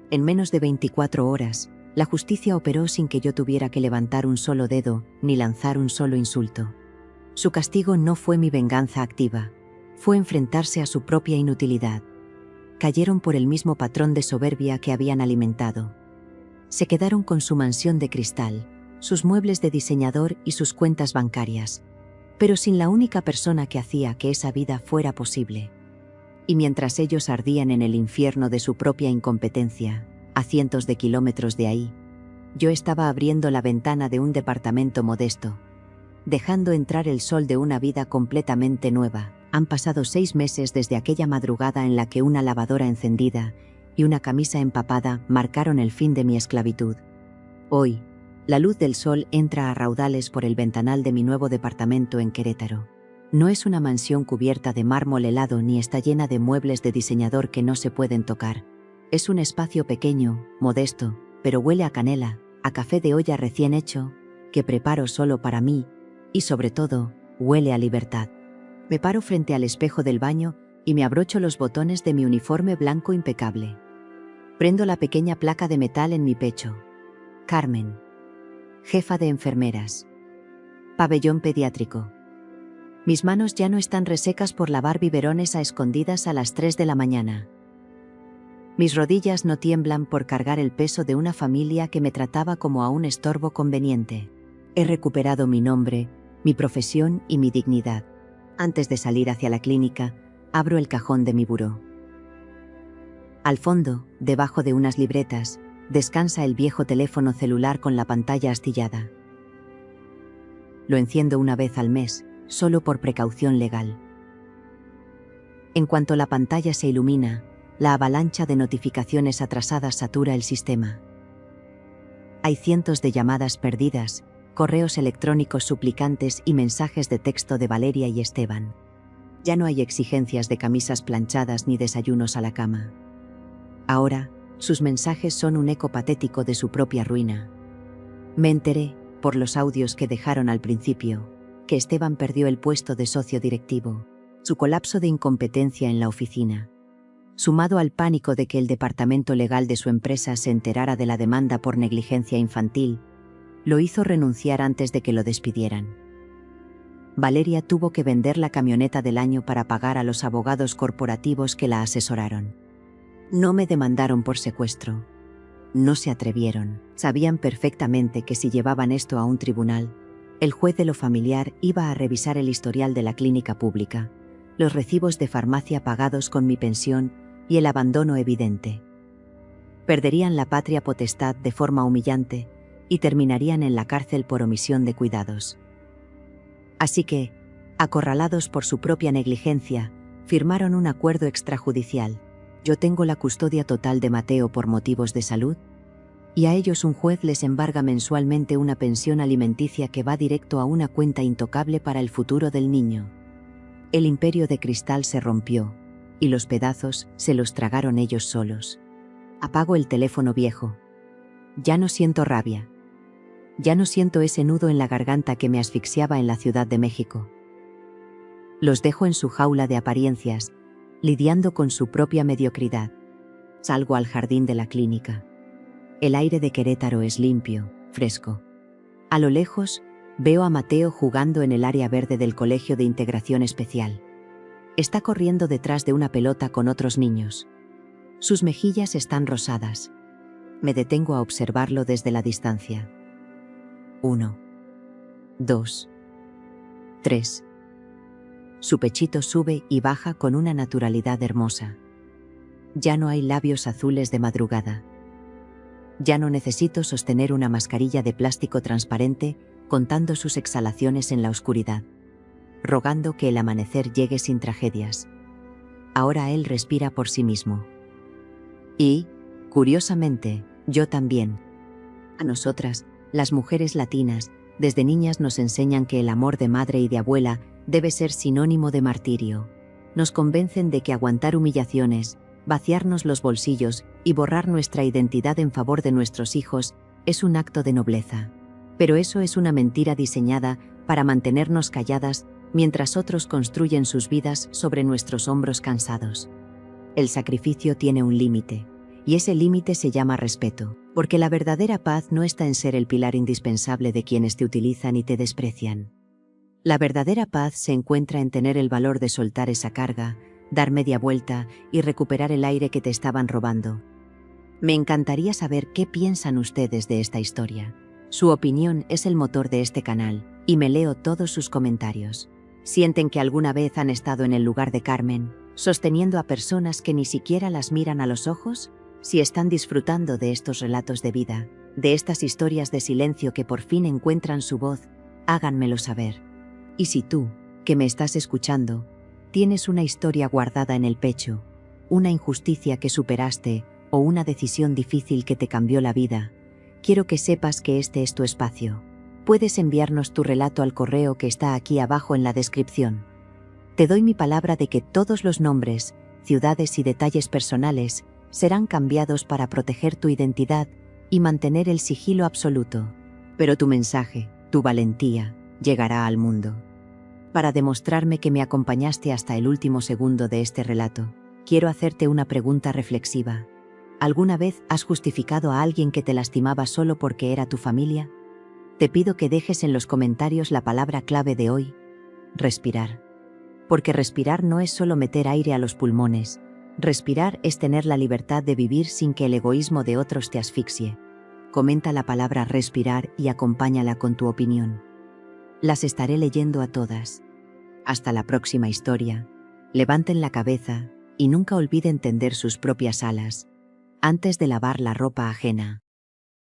En menos de 24 horas, la justicia operó sin que yo tuviera que levantar un solo dedo ni lanzar un solo insulto. Su castigo no fue mi venganza activa, fue enfrentarse a su propia inutilidad. Cayeron por el mismo patrón de soberbia que habían alimentado. Se quedaron con su mansión de cristal, sus muebles de diseñador y sus cuentas bancarias, pero sin la única persona que hacía que esa vida fuera posible. Y mientras ellos ardían en el infierno de su propia incompetencia, a cientos de kilómetros de ahí, yo estaba abriendo la ventana de un departamento modesto, dejando entrar el sol de una vida completamente nueva. Han pasado 6 meses desde aquella madrugada en la que una lavadora encendida y una camisa empapada marcaron el fin de mi esclavitud. Hoy, la luz del sol entra a raudales por el ventanal de mi nuevo departamento en Querétaro. No es una mansión cubierta de mármol helado ni está llena de muebles de diseñador que no se pueden tocar. Es un espacio pequeño, modesto, pero huele a canela, a café de olla recién hecho, que preparo solo para mí, y sobre todo, huele a libertad. Me paro frente al espejo del baño y me abrocho los botones de mi uniforme blanco impecable. Prendo la pequeña placa de metal en mi pecho. Carmen, jefa de enfermeras. Pabellón pediátrico. Mis manos ya no están resecas por lavar biberones a escondidas a las 3 de la mañana. Mis rodillas no tiemblan por cargar el peso de una familia que me trataba como a un estorbo conveniente. He recuperado mi nombre, mi profesión y mi dignidad. Antes de salir hacia la clínica, abro el cajón de mi buró. Al fondo, debajo de unas libretas, descansa el viejo teléfono celular con la pantalla astillada. Lo enciendo una vez al mes, solo por precaución legal. En cuanto la pantalla se ilumina, la avalancha de notificaciones atrasadas satura el sistema. Hay cientos de llamadas perdidas, correos electrónicos suplicantes y mensajes de texto de Valeria y Esteban. Ya no hay exigencias de camisas planchadas ni desayunos a la cama. Ahora, sus mensajes son un eco patético de su propia ruina. Me enteré, por los audios que dejaron al principio, que Esteban perdió el puesto de socio directivo, su colapso de incompetencia en la oficina, sumado al pánico de que el departamento legal de su empresa se enterara de la demanda por negligencia infantil, lo hizo renunciar antes de que lo despidieran. Valeria tuvo que vender la camioneta del año para pagar a los abogados corporativos que la asesoraron. No me demandaron por secuestro. No se atrevieron. Sabían perfectamente que si llevaban esto a un tribunal, el juez de lo familiar iba a revisar el historial de la clínica pública, los recibos de farmacia pagados con mi pensión y el abandono evidente. Perderían la patria potestad de forma humillante y terminarían en la cárcel por omisión de cuidados. Así que, acorralados por su propia negligencia, firmaron un acuerdo extrajudicial. Yo tengo la custodia total de Mateo por motivos de salud, y a ellos un juez les embarga mensualmente una pensión alimenticia que va directo a una cuenta intocable para el futuro del niño. El imperio de cristal se rompió, y los pedazos se los tragaron ellos solos. Apago el teléfono viejo. Ya no siento rabia. Ya no siento ese nudo en la garganta que me asfixiaba en la Ciudad de México. Los dejo en su jaula de apariencias, lidiando con su propia mediocridad. Salgo al jardín de la clínica. El aire de Querétaro es limpio, fresco. A lo lejos, veo a Mateo jugando en el área verde del Colegio de Integración Especial. Está corriendo detrás de una pelota con otros niños. Sus mejillas están rosadas. Me detengo a observarlo desde la distancia. 1, 2, 3. Su pechito sube y baja con una naturalidad hermosa. Ya no hay labios azules de madrugada. Ya no necesito sostener una mascarilla de plástico transparente contando sus exhalaciones en la oscuridad, rogando que el amanecer llegue sin tragedias. Ahora él respira por sí mismo. Y, curiosamente, yo también. A nosotras, las mujeres latinas, desde niñas nos enseñan que el amor de madre y de abuela debe ser sinónimo de martirio. Nos convencen de que aguantar humillaciones, vaciarnos los bolsillos y borrar nuestra identidad en favor de nuestros hijos es un acto de nobleza. Pero eso es una mentira diseñada para mantenernos calladas mientras otros construyen sus vidas sobre nuestros hombros cansados. El sacrificio tiene un límite, y ese límite se llama respeto, porque la verdadera paz no está en ser el pilar indispensable de quienes te utilizan y te desprecian. La verdadera paz se encuentra en tener el valor de soltar esa carga, dar media vuelta y recuperar el aire que te estaban robando. Me encantaría saber qué piensan ustedes de esta historia. Su opinión es el motor de este canal, y me leo todos sus comentarios. ¿Sienten que alguna vez han estado en el lugar de Carmen, sosteniendo a personas que ni siquiera las miran a los ojos? Si están disfrutando de estos relatos de vida, de estas historias de silencio que por fin encuentran su voz, háganmelo saber. Y si tú, que me estás escuchando, tienes una historia guardada en el pecho, una injusticia que superaste o una decisión difícil que te cambió la vida, quiero que sepas que este es tu espacio. Puedes enviarnos tu relato al correo que está aquí abajo en la descripción. Te doy mi palabra de que todos los nombres, ciudades y detalles personales serán cambiados para proteger tu identidad y mantener el sigilo absoluto. Pero tu mensaje, tu valentía, llegará al mundo. Para demostrarme que me acompañaste hasta el último segundo de este relato, quiero hacerte una pregunta reflexiva. ¿Alguna vez has justificado a alguien que te lastimaba solo porque era tu familia? Te pido que dejes en los comentarios la palabra clave de hoy: respirar. Porque respirar no es solo meter aire a los pulmones. Respirar es tener la libertad de vivir sin que el egoísmo de otros te asfixie. Comenta la palabra respirar y acompáñala con tu opinión. Las estaré leyendo a todas. Hasta la próxima historia. Levanten la cabeza y nunca olviden tender sus propias alas antes de lavar la ropa ajena.